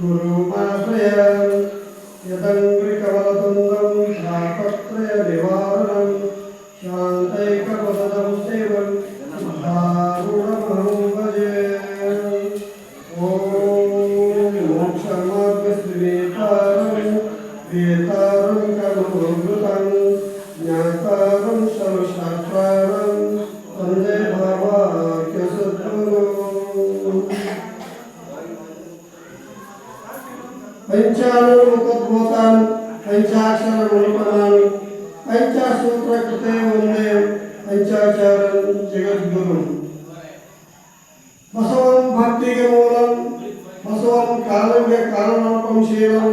गुरुमाश्रय यदङ्घ्रिकवलतुङ्गं शापत्रयनिवारणं शान्तैकपदं सेवं सिद्धारूढमहं भजे। ॐ मोक्षमार्गश्रीवेतारं वेतारं कर्मभूतं ज्ञातारं सर्वशास्त्रारं वन्दे भावाख्यसद्गुरुम्। पंचानुमुखोद्भूतान् पंचाक्षरमणिपणान् पंचसूत्रकृते वन्दे पंचाचार्यं जगद्गुरुं। बसवं भक्तिगे मूलं बसवं कालंगे कारणरूपं शीलं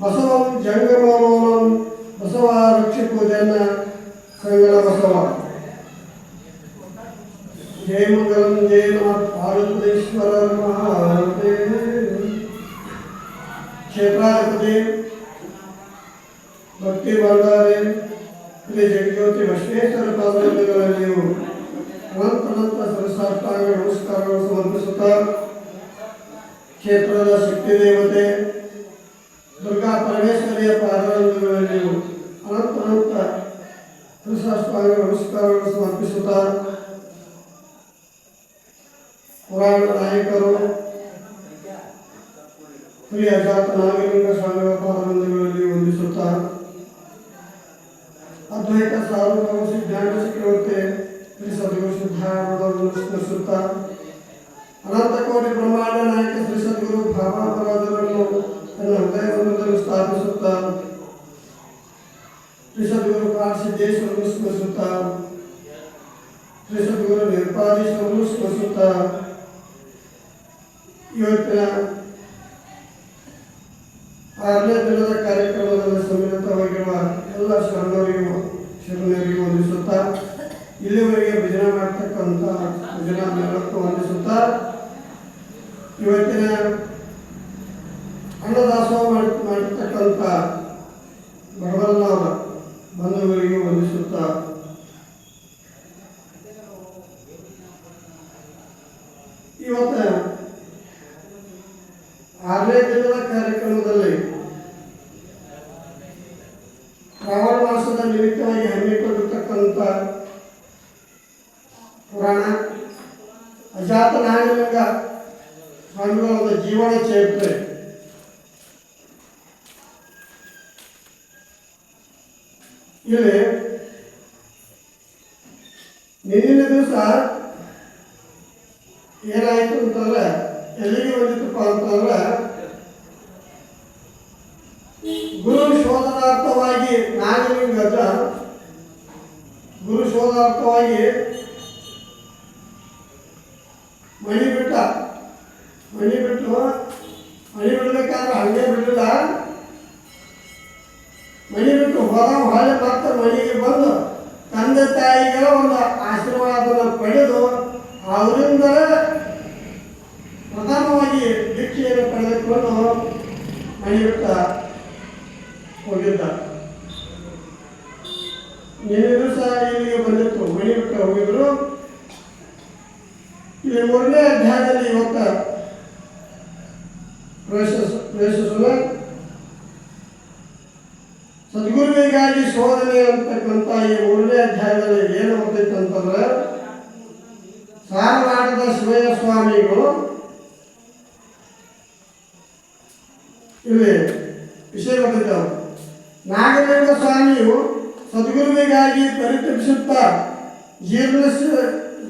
बसवं जंगममूलं बसवा रक्षिपूजन संगल बसव। जय मंगलम जय नमः पार्वतीश्वर महादेव। क्षेत्राधिपति भक्ति भंडारे श्री जगज्योति बसवेश्वर पादಗಳಲ್ಲಿ ಅನಂತ ಸರ್ವಸಾಷ್ಟಾಂಗ ನಮಸ್ಕಾರಗಳನ್ನು ಸಮರ್ಪಿಸುತ್ತಾ ಕ್ಷೇತ್ರದ ಶಕ್ತಿ ದೇವತೆ ದುರ್ಗಾ ಪರಮೇಶ್ವರಿಯ ಪಾದಗಳಲ್ಲಿ ಅನಂತ ಸರ್ವಸಾಷ್ಟಾಂಗ ನಮಸ್ಕಾರಗಳನ್ನು ಸಮರ್ಪಿಸುತ್ತಾ ಪುರಾಣ ನಾಯಕರು ಶ್ರೀ ಅಜಾತ ನಾಗಲಿಂಗ ಸ್ವಾಮಿಗಳ ಪಾದಗಳಲ್ಲಿ ವಂದಿಸುತ್ತಾ ಅದ್ವೈತ ಸಾರ್ವಭೌಮ ಸಿದ್ಧಾಂತ ಚಕ್ರವರ್ತಿ ಶ್ರೀ ಸದ್ಗುರು ಸಿದ್ಧಾರೂಢರನ್ನು ಸ್ಮರಿಸುತ್ತಾ ಅನಂತ ಕೋಟಿ ಬ್ರಹ್ಮಾಂಡ ನಾಯಕ ಶ್ರೀ ಸದ್ಗುರು ಭಾವಾಪರಾಧರನ್ನು ತನ್ನ ಹೃದಯವನ್ನು ಸ್ಥಾಪಿಸುತ್ತಾ ಶ್ರೀ ಸದ್ಗುರು ಕಾಶಿದ್ದೇಶ್ವರನ್ನು ಸ್ಮರಿಸುತ್ತಾ ಶ್ರೀ ಸದ್ಗುರು ನಿರ್ಪಾದೀಶ್ವರನ್ನು ಸ್ಮರಿಸುತ್ತಾ ಇವತ್ತಿನ 6ನೇ ದಿನದ ಕಾರ್ಯಕ್ರಮದಲ್ಲಿ ಸಮ್ಮಿಲಿತವಾಗಿರುವ ಎಲ್ಲ ಶರಣರಿಗೂ ವಂದಿಸುತ್ತಾ ಇಲ್ಲಿವರೆಗೆ ಭಜನೆ ಮಾಡ್ತಕ್ಕಂಥ ಭಜನಾ ಮೇಳಕ್ಕೂ ವಂದಿಸುತ್ತಾ ಇವತ್ತಿನ ಅನ್ನದಾಸೋಹ ಮಾಡಿರ್ತಕ್ಕಂಥ ಬಡವಲ್ಲವರ ಬಂಧುಗಳಿಗೂ ವಂದಿಸುತ್ತಾ ಇವತ್ತು 6ನೇ ದಿನದ ಕಾರ್ಯಕ್ರಮದಲ್ಲಿ ಶ್ರಾವಣ ಮಾಸದ ನಿಮಿತ್ತವಾಗಿ ಹಮ್ಮಿಕೊಂಡಿರ್ತಕ್ಕಂಥ ಪುರಾಣ ಅಜಾತ ನಾಗಲಿಂಗ ಸ್ವಾಮಿಗಳ ಜೀವನ ಚರಿತ್ರೆ ಇಲ್ಲಿ ನಿನ್ನಿನ ದಿವಸ ಏನಾಯಿತು ಅಂತಂದ್ರೆ ಎಲ್ಲಿಗೆ ಬಂದಿತ್ತಪ್ಪ ಅಂತಂದ್ರೆ ಗುರು ಶೋಧನಾರ್ಥವಾಗಿ ನಾಗಲಿಂಗದ ಗುರು ಶೋಧನಾರ್ಥವಾಗಿ ಮಣಿ ಬಿಡಬೇಕಾದ್ರೆ ಹಂಗೆ ಬಿಡಲಿಲ್ಲ. ಮಣಿ ಬಿಟ್ಟು ಹೊಳೆ ಮತ್ತೆ ಮನೆಗೆ ಬಂದು ತಂದೆ ತಾಯಿಗಳ ಒಂದು ಆಶೀರ್ವಾದವನ್ನು ಪಡೆದು ಅವರಿಂದಲೇ ಪ್ರಥಮವಾಗಿ ಭಿಕ್ಷೆಯನ್ನು ಪಡೆದುಕೊಂಡು ಮನೆ ಬಿಟ್ಟ ಹೋಗಿದ್ದ. ನಿನ್ನೆ ದಿವಸ ಇಲ್ಲಿಗೆ ಬಂದಿತ್ತು, ಮನೆ ಬಿಟ್ಟು ಹೋಗಿದ್ರು. ಇಲ್ಲಿ 3ನೇ ಅಧ್ಯಾಯದಲ್ಲಿ ಇವತ್ತು ಪ್ರವೇಶಿಸಲು ಸದ್ಗುರುವಿಗಾಗಿ ಶೋಧನೆ ಅಂತಕ್ಕಂಥ ಈ 3ನೇ ಅಧ್ಯಾಯದಲ್ಲಿ ಏನು ಹೋಗ್ತೈತೆ ಅಂತಂದ್ರೆ ಸಾರನಾಡದ ಶಿವಯ್ಯ ಸ್ವಾಮಿಗಳು ಇಲ್ಲಿ ವಿಷಯ ಬರೆದಿದ್ದಾರೆ. ನಾಗಲಿಂಗ ಸ್ವಾಮಿಯು ಸದ್ಗುರುವಿಗಾಗಿ ಪರಿತಪಿಸುತ್ತಾ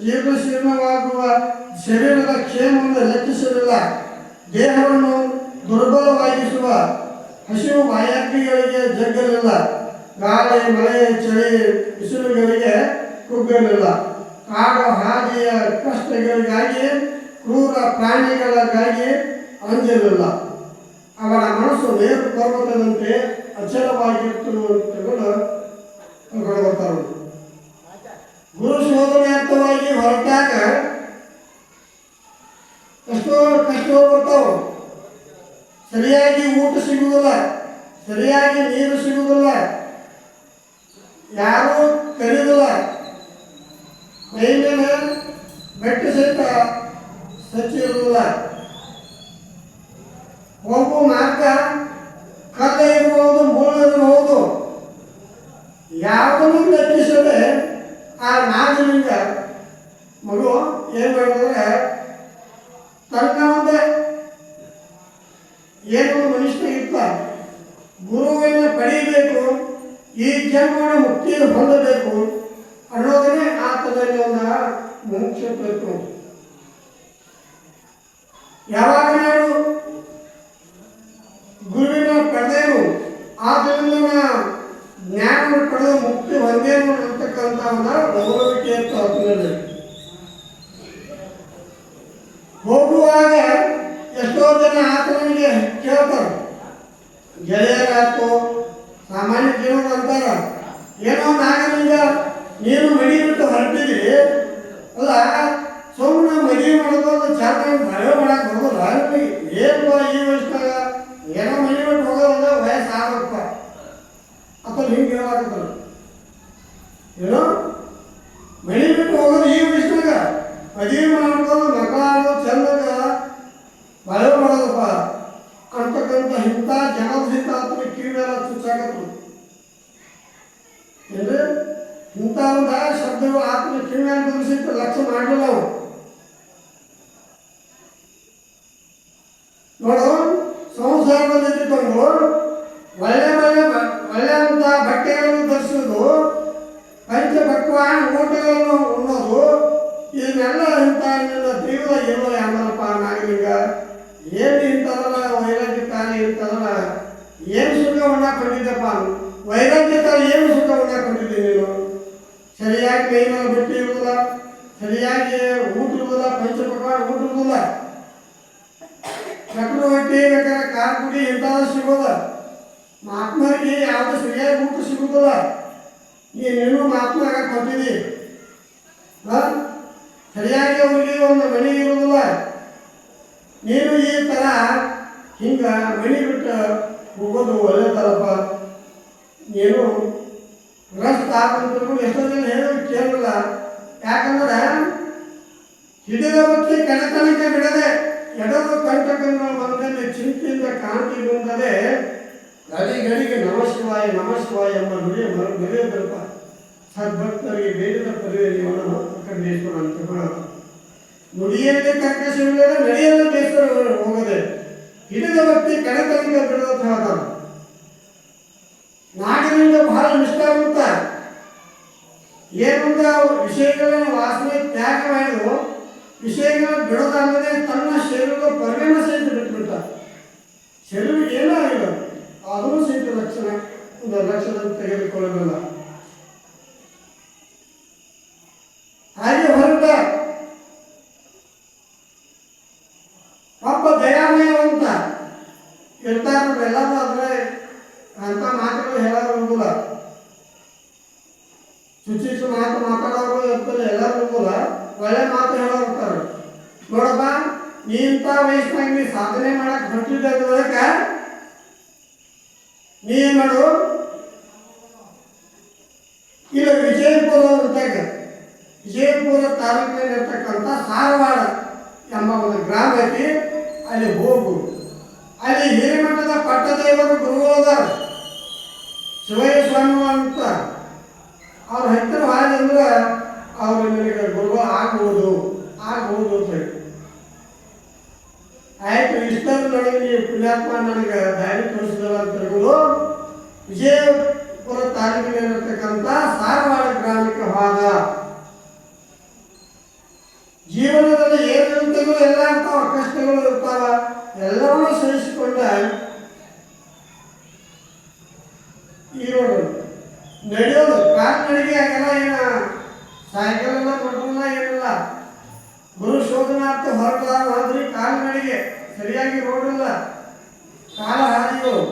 ಜೀರ್ಣಶೀರ್ಣವಾಗುವ ಶರೀರದ ಕ್ಷೇಮವನ್ನು ಲೆಕ್ಕಿಸಲಿಲ್ಲ. ದೇಹವನ್ನು ದುರ್ಬಲವಾಗಿಸುವ ಹಸಿವು ಬಾಯಾಗ್ನಿಗಳಿಗೆ ಜಗ್ಗಲಿಲ್ಲ. ಗಾಳಿ ಮಳೆ ಚಳಿ ಬಿಸಿಲುಗಳಿಗೆ ಕುಗ್ಗಲಿಲ್ಲ. ಕಾಡು ಹಾದಿಯ ಕಷ್ಟಗಳಿಗಾಗಿ ಕ್ರೂರ ಪ್ರಾಣಿಗಳಿಗಾಗಿ ಅಂಜಲಿಲ್ಲ. ಅವರ ಮನಸ್ಸು ಮೇರು ಪರ್ವತದಂತೆ ಅಚಲವಾಗಿತ್ತು ಅಂತ ಬರ್ತಾರೆ. ಗುರು ಶೋಧನಾರ್ಥವಾಗಿ ಹೊರಟಾಗ ಎಷ್ಟೋ ಕಷ್ಟಗಳು ಬರ್ತಾವೆ. ಸರಿಯಾಗಿ ಊಟ ಸಿಗುವುದಿಲ್ಲ, ಸರಿಯಾಗಿ ನೀರು ಸಿಗುವುದಿಲ್ಲ, ಯಾರೂ ಕರೆಯುವುದಿಲ್ಲ. ಮೈ ಮೇಲೆ ಬೆಟ್ಟ ಸಹಿತ ಸಚ್ಚಿ ಇರುವುದಿಲ್ಲ. ಹೋಗುವ ಮಾರ್ಗ ಕಲ್ಲ ಇರಬಹುದು, ಮುಳ್ಳು ಇರಬಹುದು, ಯಾವುದನ್ನು ಲೆಕ್ಕಿಸದೆ ಆ ನಾಗಲಿಂಗ ಮಗು ಏನು ಮಾಡಿದ್ರೆ ತನ್ನ ಮುಂದೆ ಏನು ಮನುಷ್ಯ ಇತ್ತ ಗುರುವಿನ ಪಡೆಯಬೇಕು, ಈ ಜನ್ಮದ ಮುಕ್ತಿಯನ್ನು ಹೊಂದಬೇಕು ಅನ್ನೋದನ್ನೇ ಆತನಲ್ಲಿ ಒಂದು ಮುಖ್ಯ ಪ್ರಯತ್ನ. ಯಾವಾಗ ನಾನು ಗುರುವಿನ ಪಡೆದೇನು, ಆದ್ದರಿಂದ ಜ್ಞಾನವನ್ನು ಪಡೆದು ಮುಕ್ತಿ ಹೊಂದೇನು ಅಂತಕ್ಕಂಥ ಒಂದು ಗೌರವಿಕೆ ಇತ್ತು ಆತನಲ್ಲಿ. ಹೋಗುವಾಗ ಎಷ್ಟೋ ಜನ ಆತನಿಗೆ ಕೇಳ್ತಾರೆ, ಗೆಳೆಯರಾಯ್ತು, ಸಾಮಾನ್ಯ ಜೀವನ ಅಂತಾರ, ಏನೋ ನಾಗಲಿಂಗ ನೀನು ಮಡಿ ಬಿಟ್ಟು ಹೊರಟಿದ್ರಿ ಅಲ್ಲ, ಸುಮ್ಮನೆ ಮದುವೆ ಮಾಡೋದು ಚೆನ್ನಾಗಿ ಮದುವೆ ಮಾಡಕ್ಕೆ ಬರೋದಿಲ್ಲ, ಏನು ಈ ವಯಸ್ಸಿನಾಗ ಏನೋ ಮನೆ ಬಿಟ್ಟು ಹೋಗೋದಂದ್ರೆ ವಯಸ್ಸು ಆಗಪ್ಪ ಅಥವಾ ಹಿಂಗೆ ಹೇಳಾಕತ್ತಲ್ಲ, ಏನೋ ಮನೆ ಬಿಟ್ಟು ಹೋಗೋದು ಈ ವಯಸ್ಸಿನಾಗ ಮದುವೆ ಮಾಡ್ಕೊಂಡು ಮಕ್ಕಳಾಡೋ ಚಂದಾಗ ಮದುವೆ ಮಾಡೋದಪ್ಪ ಅಂತಕ್ಕಂಥ ಇಂಥ ಜನದ ಹಿತ ಅಥವಾ ಕಿವಿಯೆಲ್ಲ ಚುಚ್ಚಾಕತ್ತು ಏನ್ರಿ. ಇಂಥ ಒಂದು ಶಬ್ದಗಳು ಆತ್ಮ ಕಿವಿಯನ್ನು ಬದಲಿಸಿಟ್ಟು ಲಕ್ಷ್ಯ ಮಾಡಲಿಲ್ಲ ನಾವು. ನೋಡು, ಸಂಸಾರದಲ್ಲಿ ಇಟ್ಟುಕೊಂಡು ಒಳ್ಳೆ ಅಂತ ಬಟ್ಟೆಗಳನ್ನು ಧರಿಸುವುದು, ಪಂಚಭಕ್ವಾನ್ ಊಟಗಳನ್ನು ಉಣ್ಣೋದು, ಇದನ್ನೆಲ್ಲ ಇಂಥ ನಿನ್ನ ತೀವ್ರ ಏನೋ ಯಾಮಲ್ಲಪ್ಪ ನಾಗಲಿಂಗ, ಏನು ಇಂಥದಲ್ಲ ವೈರಾಗ್ಯಕಾರಿ ಇಂಥದಲ್ಲ, ಏನು ಸುಖ ಉಣ್ಣಾಕೊಂಡಿದ್ದಪ್ಪ, ವೈರಾಗ್ಯಕಾರಿ ಏನು ಸುಖ ಉಣ್ಣಾಕೊಂಡಿದ್ದೆ ನೀನು, ಸರಿಯಾಗಿ ಮೈ ಮೇಲೆ ಬಟ್ಟೆ ಇರುವುದಿಲ್ಲ, ಸರಿಯಾಗಿ ಊಟ ಇರುವುದಿಲ್ಲ, ಪಂಚಭಕ್ವಾನ್ ಊಟ ಇರುವುದಿಲ್ಲ, ಚಕ್ರವರ್ತಿ ಬೇಕಾದ್ರೆ ಕಾರ್ ಕುಡಿ ಇಂಥದ್ದು ಸಿಗೋದ, ಮಹಾತ್ಮರಿಗೆ ಯಾವುದೇ ಸರಿಯಾಗಿ ಊಟ ಸಿಗುವುದಿಲ್ಲ, ನೀನು ಮಹಾತ್ಮ ಆಗಕ್ಕೆ ಹೊಂಟಿದಿ, ಸರಿಯಾಗಿ ಅವ್ರಿಗೆ ಒಂದು ಮನೆ ಇರುವುದಿಲ್ಲ, ನೀನು ಈ ಥರ ಹಿಂಗೆ ಮನೆ ಬಿಟ್ಟು ಹೋಗೋದು ಒಳ್ಳೆದಲ್ಲಪ್ಪ, ನೀನು ಗ್ರಸ್ತ ಆಗಂತೂ ಎಷ್ಟೋ ಜನ ಹೇಳೋದು ಕೇಳಲ್ಲ. ಯಾಕಂದ್ರೆ ಹಿಡಿದ ಬಗ್ಗೆ ಕಣತನಕ್ಕೆ ಬಿಡದೆ ಎಡದ ಕಂಟಕಗಳ ಮನದಲ್ಲಿ ಚಿಂತೆಯಿಂದ ಕಾಣ್ತಿದ್ದರೆ ಗಡಿಗಳಿಗೆ ನಮಃಶಿವಾಯ ನಮಃಶಿವಾಯ ಎಂಬ ನುಡಿಯಬೇಕು. ಸದ್ಭಕ್ತರಿಗೆ ಬೇಡಿದ ಪದವಿ ನೀವು ಕರ್ಕೇಶ್ವರ ಅಂತ ಹೇಳೋದು. ನುಡಿಯಲ್ಲಿ ಕರ್ಕಶಿವನ ನಡೆಯಲು ಬೇಸರ ಹೋಗದೆ ಹಿಡಿದ ವ್ಯಕ್ತಿ ಕಣತನಕ್ಕೆ ಬಿಡೋದು ಹೇಳ್ತಾರೆ. ನಾಗಲಿಂಗ ಬಹಳ ನಿಷ್ಠಾವಂತ, ಏನಂತ ವಿಷಯಗಳನ್ನು ವಾಸನೆ ತ್ಯಾಗ ಮಾಡಿದ್ರು, ವಿಷಯಗಳನ್ನು ಬಿಡೋದಲ್ಲದೆ ತನ್ನ ಶರೀರದ ಪರಿಣಾಮ ಸಹಿತ ಬಿಟ್ಬಿಟ್ಟ. ಶರೀರ ಏನೂ ಆಗಿಲ್ಲ, ಅದನ್ನು ಸಹಿತ ಒಂದು ಲಕ್ಷಣದಲ್ಲಿ ತೆಗೆದುಕೊಳ್ಳಲಿಲ್ಲ. ಹಾಗೆ ಹೊರಟ ಒಬ್ಬ ದಯಾಮಯವಂತ ಇರ್ತಾರೆ, ಎಲ್ಲರೂ ಆದರೆ ಅಂತ ಮಾತುಗಳು ಹೇಳೋರು ಇರುವುದಿಲ್ಲ, ಶುಚಿಸು ಮಾತು ಮಾತಾಡೋರು ಇರ್ತಾರೆ, ಎಲ್ಲರೂ ಇರುವುದಿಲ್ಲ, ಒಳ್ಳೆ ಮಾತು ಹೇಳೋರು ಇರ್ತಾರೆ. ನೋಡಪ್ಪ, ನೀ ಇಂಥ ವಯಸ್ಸಿನಾಗ ನೀ ಸಾಧನೆ ಮಾಡಕ್ಕೆ ಹೊರಟಿದ್ದಕ್ಕೆ ನೀ ಏನು ಮಾಡು, ಇಲ್ಲ ವಿಜಯಪುರ ಅಂತಾಗ ವಿಜಯಪುರ ತಾಲೂಕಿನಲ್ಲಿರ್ತಕ್ಕಂಥ ಸಾರವಾಡ ಎಂಬ ಒಂದು ಗ್ರಾಮ ಐತಿ, ಅಲ್ಲಿ ಹೋಗು. ಅಲ್ಲಿ ಹಿರಿಮಠದ ಪಟ್ಟದೇವರು ಗುರುಗಳದ ಶಿವಯ್ಯ ಸ್ವಾಮಿ ಅಂತ ಅವ್ರ ಹತ್ತಿರ ಹಾಗೆ ಅಂದ್ರೆ ಅವರು ನಿನಗೆ ಗುರುಗಳು ಆಗ್ಬೋದು ಅಂತ ಹೇಳಿ ಆಯ್ತು. ಇಷ್ಟೊಂದು ನನಗೆ ನೀವು ಪುಣ್ಯಾತ್ಮ ನನಗೆ ದಾರಿ ತೋರಿಸಿದಲ್ಲ ಅಂತ ಹೇಳ್ಬೋದು. ವಿಜಯಪುರ ತಾಲೂಕಿನಲ್ಲಿರ್ತಕ್ಕಂಥ ಸಾರವಾಡ ಗ್ರಾಮಕ್ಕೆ ಹೋದ. ಜೀವನದಲ್ಲಿ ಏನಿರುತ್ತೋ ಎಲ್ಲ ಇರ್ತಾವ, ಕಷ್ಟಗಳು ಇರ್ತಾವ, ಎಲ್ಲವನ್ನೂ ಸಹಿಸಿಕೊಂಡ ಈ ನಡೆಯೋದು ಕಾಲ್ನಡಿಗೆ ಆಗೆಲ್ಲ ಏನ ಸೈಕಲ್ ಎಲ್ಲ ಕೊಟ್ಟಿಲ್ಲ, ಏನಿಲ್ಲ. ಗುರು ಶೋಧನಾರ್ಥ ಹೊರಟಾದ್ರಿ ಕಾಲ್ನಡಿಗೆ, ಸರಿಯಾಗಿ ರೋಡ್ ಇಲ್ಲ, ಕಾಲ ಹಾದಿಗಳು,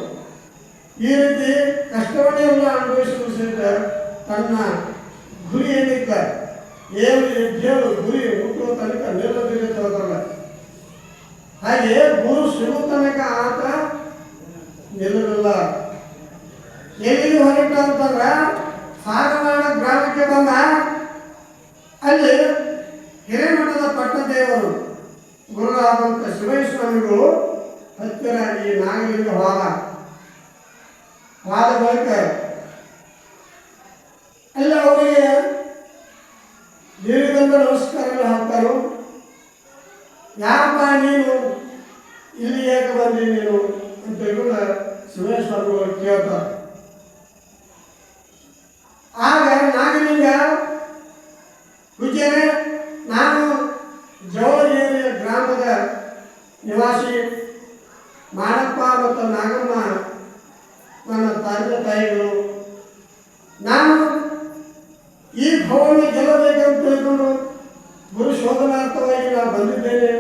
ಈ ರೀತಿ ಕಷ್ಟವನ್ನೆಲ್ಲ ಅನುಭವಿಸುವ ಸಹಿತ ತನ್ನ ಗುರಿ ಏನಿಲ್ಲ ಹೇಳು ಗುರಿ ಮುಟ್ಟುವ ತನಕ ನಿಲ್ಲದಿಲ್ಲ ತಗೋತಾರಲ್ಲ, ಹಾಗೆ ಗುರು ಸಿಗುವ ತನಕ ಆತ ನಿಲ್ಲಲಿಲ್ಲ. ಎಲ್ಲಿಗೆ ಹೊರಟ ಅಂತಂದ್ರೆ ಸಾರವಾಡ ಗ್ರಾಮಕ್ಕೆ ಬಂದ. ಅಲ್ಲಿ ಹಿರೇಮಠದ ಪಟ್ಟದೇವರು ಗುರುಗಳಾದಂಥ ಶಿವಯ್ಯ ಸ್ವಾಮಿಗಳು ಹತ್ತಿರ ಈ ನಾಗಲಿಂಗ ಹೋದ ಬಳಿಕ ಎಲ್ಲ ಅವರಿಗೆ ದೇವಿಗಂದ ನಮಸ್ಕಾರಗಳು ಹಾಕ್ತಾರೋ. ಯಾರಪ್ಪ ನೀನು ಇಲ್ಲಿ ಯಾಕೆ ಬಂದಿ ನೀನು ಅಂತ ಹೇಳ್ಕೊಂಡು ಶಿವೇಶ್ವರಗಳು ಕೇಳ್ತಾರೆ. ಆಗ ನಾಗಲಿಂಗ ಪೂಜ್ಯರೇ, ನಾನು ಜವಳಗಿರಿ ಗ್ರಾಮದ ನಿವಾಸಿ ಮಾಣಪ್ಪ ಮತ್ತು ನಾಗಮ್ಮ ನನ್ನ ತಂದೆ ತಾಯಿಗಳು. ನಾನು ಈ ಭವನ ಗೆಲ್ಲಬೇಕಂತ ತಿಳ್ಕೊಂಡು ಗುರು ಶೋಧನಾರ್ಥವಾಗಿ ನಾನು ಬಂದಿದ್ದೇನೆ.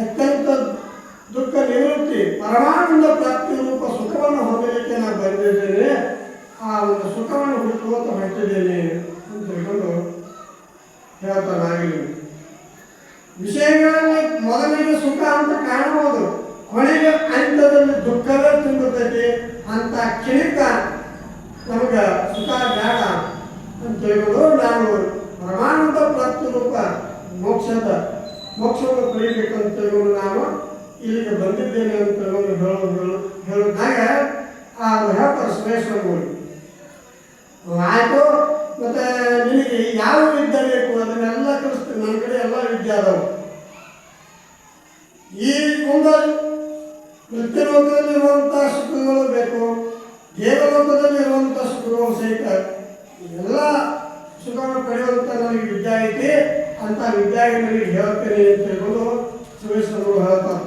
ಅತ್ಯಂತ ದುಃಖ ನಿವೃತ್ತಿ ಪರಮಾನಂದ ಪ್ರಾಪ್ತಿ ರೂಪ ಸುಖವನ್ನು ಹೊಂದಲಿಕ್ಕೆ ನಾನು ಬಂದಿದ್ದೇನೆ. ಆ ಒಂದು ಸುಖವನ್ನು ಹುಡುಕುವಂತ ಹೊರಟಿದ್ದೇನೆ ಅಂತ ತಿಳ್ಕೊಂಡು ಹೇಳ್ತಾನಾಗಲಿ. ವಿಷಯಗಳಲ್ಲಿ ಮೊದಲಿಗೆ ಸುಖ ಅಂತ ಕಾಣಬಹುದು, ಕೊನೆಗೆ ಅಂತ್ಯದಲ್ಲಿ ದುಃಖವೇ ತುಂಬುತ್ತೈತಿ. ಅಂತ ಕ್ಷಣಿಕ ನಮಗೆ ಸುಖ ಬೇಡ ಅಂತ ಹೇಳ್ಕೊಂಡು ನಾನು ಪರಮಾನಂದ ಪ್ರಾಪ್ತಿ ರೂಪ ಮೋಕ್ಷವನ್ನು ಪಡೆಯಬೇಕಂತ ಹೇಳ್ಕೊಂಡು ನಾನು ಇಲ್ಲಿಗೆ ಬಂದಿದ್ದೇನೆ ಅಂತ ಹೇಳಿದಾಗ ಹೇಳ್ತಾರೆ ಸುರೇಶ್ವರಗಳು. ಆಯಿತು, ಮತ್ತು ನಿನಗೆ ಯಾವ ವಿದ್ಯೆ ಬೇಕು ಅದನ್ನೆಲ್ಲ ಕಲಿಸ್ತೀನಿ, ನನ್ನ ಕಡೆ ಎಲ್ಲ ವಿದ್ಯೆ ಅದಾವು. ಈ ಒಂದು ಮೃತ್ಯುಲೋಕದಲ್ಲಿರುವಂಥ ಸುಖಗಳು ಬೇಕು, ದೇವಲೋಕದಲ್ಲಿರುವಂಥ ಸುಖಗಳು ಸಹಿತ ಎಲ್ಲ ಸುಖವನ್ನು ಪಡೆಯುವಂಥ ನನಗೆ ವಿದ್ಯೆ ಐತಿ. ಅಂತ ವಿದ್ಯಾಗಿ ನನಗೆ ಹೇಳ್ತೇನೆ ಅಂತ ಹೇಳ್ಕೊಂಡು ಸುರೇಶ್ವರಗಳು ಹೇಳ್ತಾರೆ.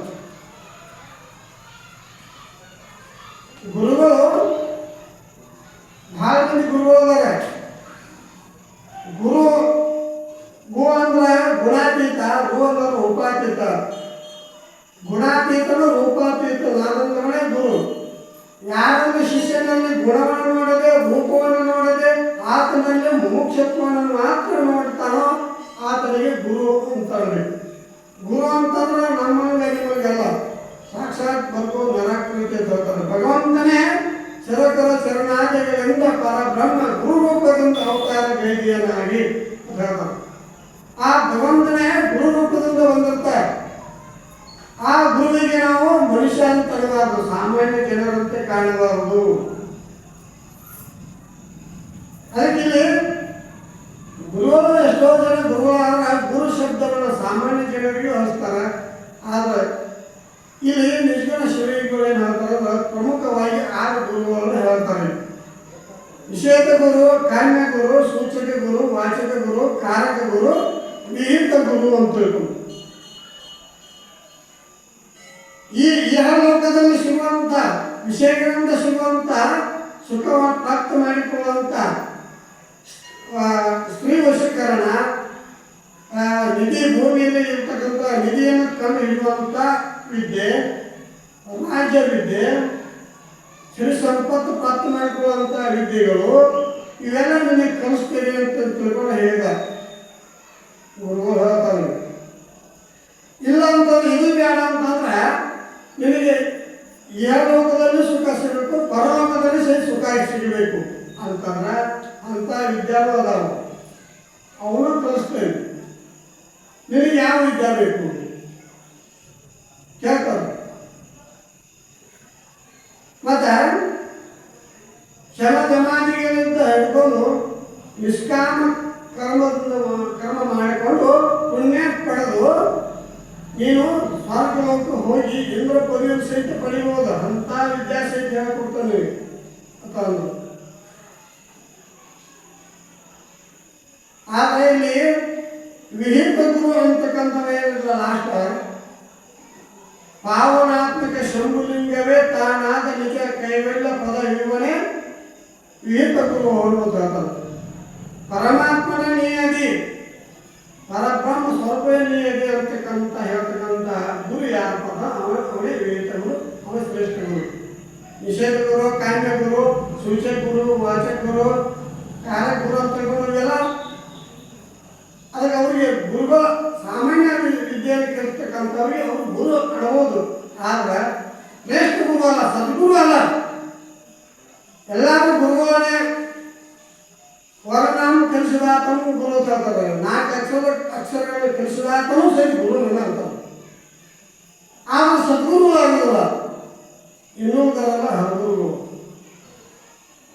ಗುರುಗಳು ಭಾಳ ಮಂದಿ ಗುರುಗಳಿದ್ದಾರೆ. ಗು ಅಂದ್ರೆ ಗುಣಾತೀತ, ರು ಅಂದ್ರೆ ರೂಪಾತೀತ. ಗುಣಾತೀತನು ರೂಪಾತೀತ ನಾನಂದ್ರೆ ಗುರು. ಯಾರನ್ನು ಶಿಷ್ಯನಲ್ಲಿ ಗುಣವನ್ನು ನೋಡದೆ ರೂಪವನ್ನು ನೋಡದೆ ಆತನಲ್ಲಿ ಮುಮುಕ್ಷತ್ವವನ್ನು ಮಾತ್ರ ನೋಡ್ತಾನೋ ಆತನಿಗೆ ಗುರು ಅಂತಾರೆ. ಗುರು ಅಂತಂದ್ರೆ ನಮ್ಮಂಗೆ ನಿಮಗೆಲ್ಲ ಸಾಕ್ಷಾತ್ ಬರ್ಕೋ ನರಾಕೃತಿ ಅಂತ ಹೇಳ್ತಾರೆ. ಭಗವಂತನೇ ಶರಕರ ಶರಣಾದಿಗಳಿಂದ ಪರಬ್ರಹ್ಮ ಗುರು ರೂಪದಿಂದ ಅವತಾರ ಗೈದಿಯನ್ನಾಗಿ ಹೇಳ್ತಾರೆ. ಆ ಭಗವಂತನೇ ಗುರು ರೂಪದಿಂದ ಬಂದಿರ್ತಾರೆ. ಆ ಗುರುವಿಗೆ ನಾವು ಮನುಷ್ಯ ಅಂತ ಅನ್ನಬಾರದು, ಸಾಮಾನ್ಯ ಜನರಂತೆ ಕಾಣಬಾರದು. ಅದಕ್ಕೆ ಇಲ್ಲಿ ಗುರುಗಳು ಎಷ್ಟೋ ಜನ ಗುರುವಾರ ಗುರು ಶಬ್ದವನ್ನು ಸಾಮಾನ್ಯ ಜನರಿಗೆ ಹರಿಸ್ತಾರೆ. ಆದರೆ ಇಲ್ಲಿ ನಿಷ್ಗುಣ ಶಿವಗಳು ಏನು ಹೇಳ್ತಾರೆ, ಪ್ರಮುಖವಾಗಿ 6 ಗುರುಗಳನ್ನು ಹೇಳ್ತಾರೆ. ನಿಷೇಧ ಗುರು, ಕಾಮ್ಯ ಗುರು, ಸೂಚಕ ಗುರು, ವಾಚಕ ಗುರು, ಕಾರಕ ಗುರು, ವಿಹಿತ ಗುರು ಅಂತ ಹೇಳ್ಕೊಂಡು ಈ ಇಹಲೋಕದಲ್ಲಿ ಸಿಗುವಂಥ ವಿಷಯಗಳಿಂದ ಸಿಗುವಂಥ ಸುಖವನ್ನು ಪ್ರಾಪ್ತ ಮಾಡಿಕೊಳ್ಳುವಂಥ ಸ್ತ್ರೀ ವಶೀಕರಣ, ನಿಧಿ ಭೂಮಿಯಲ್ಲಿ ಇರ್ತಕ್ಕಂಥ ನಿಧಿಯನ್ನು ಕಂಡು ಹಿಡಿಯುವಂಥ ವಿದ್ಯೆ, ರಾಜ್ಯ ವಿದ್ಯೆ, ಸಿರಿ ಸಂಪತ್ತು ಪ್ರಾಪ್ತ ಮಾಡಿಕೊಳ್ಳುವಂಥ ವಿದ್ಯೆಗಳು, ಇವೆಲ್ಲ ನಿನಗೆ ಕಲಿಸ್ತೀರಿ ಅಂತ ತಿಳ್ಕೊಂಡು ಹೇಳಿದ ಗುರುಗಳು ಹೇಳ್ತಾರೆ. ಇಲ್ಲ ಅಂತಂದ್ರೆ ಇದು ಬೇಡ ಅಂತಂದ್ರೆ ನಿನಗೆ ಇಹಲೋಕದಲ್ಲಿ ಸುಖ ಸಿಗಬೇಕು, ಪರಲೋಕದಲ್ಲಿ ಸಹ ಸುಖ ಸಿಗಬೇಕು ಅಂತಂದ್ರೆ ಅಂಥ ವಿದ್ಯಾರು ಅದಾವ, ಅವನು ಕಲಿಸ್ತೇನೆ. ನಿನಗೆ ಯಾವ ವಿದ್ಯೆ ಬೇಕು ಕೇಳ್ತಾರೆ. ಮತ್ತೆ ಶಮ ಜಮಾದಿಗಳಿಂದ ಹಿಡ್ಕೊಂಡು ನಿಷ್ಕಾಮ ಕರ್ಮ ಮಾಡಿಕೊಂಡು ಪುಣ್ಯ ಪಡೆದು ನೀನು ಸ್ವರ್ಗಲೋಕ ಹೋಗಿ ಇಂದ್ರ ಪದವಿಯನ್ನು ಸಹಿತ ಪಡೆಯಬಹುದು. ಅಂಥ ವಿದ್ಯಾ ಸಹಿತ ಹೇಳ್ಕೊಡ್ತಾನೆ ಅಂತ ಅಂದರು. ಆದರೆ ಇಲ್ಲಿ ವಿಹಿತ ಗುರು ಅಂತಕ್ಕಂಥವೇನಿಲ್ಲ, ಲಾಸ್ಟ್ ಪಾವನಾತ್ಮಕ ಶಂಭುಲಿಂಗವೇ ತಾನಾದ ನಿಜ ಕೈವೆಲ್ಲ ಪದ ಇವನೇ ವಿಹಿತ ಗುರು ಅನ್ನೋದು ಹೇಳ್ತಾರೆ. ಪರಮಾತ್ಮನ ನೀಯದಿ, ಪರಬ್ರಹ್ಮ ಸ್ವರೂಪೇ ನೀಯದಿ ಅಂತಕ್ಕಂಥ ಹೇಳ್ತಕ್ಕಂಥ ಗುರು ಯಾರಪ್ಪ ಅವನೇ ವಿಹಿತ ಗುರು, ಅವನ ಶ್ರೇಷ್ಠ ಗುರು. ನಿಷೇಧ ಗುರು, ಕಾಮ್ಯ ಗುರು, ಸೂಚಕ ಗುರು, ವಾಚಕ ಗುರು, ಕಾರಕ ಗುರು ಅಂತ ತಿಳ್ಕೊಂಡ್ರೆಲ್ಲ ಅದಕ್ಕೆ ಅವರಿಗೆ ಗುರುಗಳು ಸಾಮಾನ್ಯ ವಿದ್ಯೆಯಲ್ಲಿ ಕಲಿಸ್ತಕ್ಕಂಥವ್ರಿಗೆ ಅವರು ಗುರು ಅಡಬಹುದು. ಆದ್ರೆ ಶ್ರೇಷ್ಠ ಗುರು ಅಲ್ಲ, ಸದ್ಗುರು ಅಲ್ಲ. ಎಲ್ಲರೂ ಗುರುಗಳೇ. ಹೊರನಾಮ ಕಲಿಸಿದಾತನು ಗುರು ಅಂತ ಹೇಳ್ತಾರೆ. 4 ಅಕ್ಷರಗಳನ್ನು ಕಲಿಸಿದಾತನು ಸರಿ ಗುರು ಅಂತಾರೆ. ಆದ್ರೆ ಸದ್ಗುರು ಆಗೋದಿಲ್ಲ. ಇನ್ನೊಂದರಲ್ಲ ಹಲಗುರು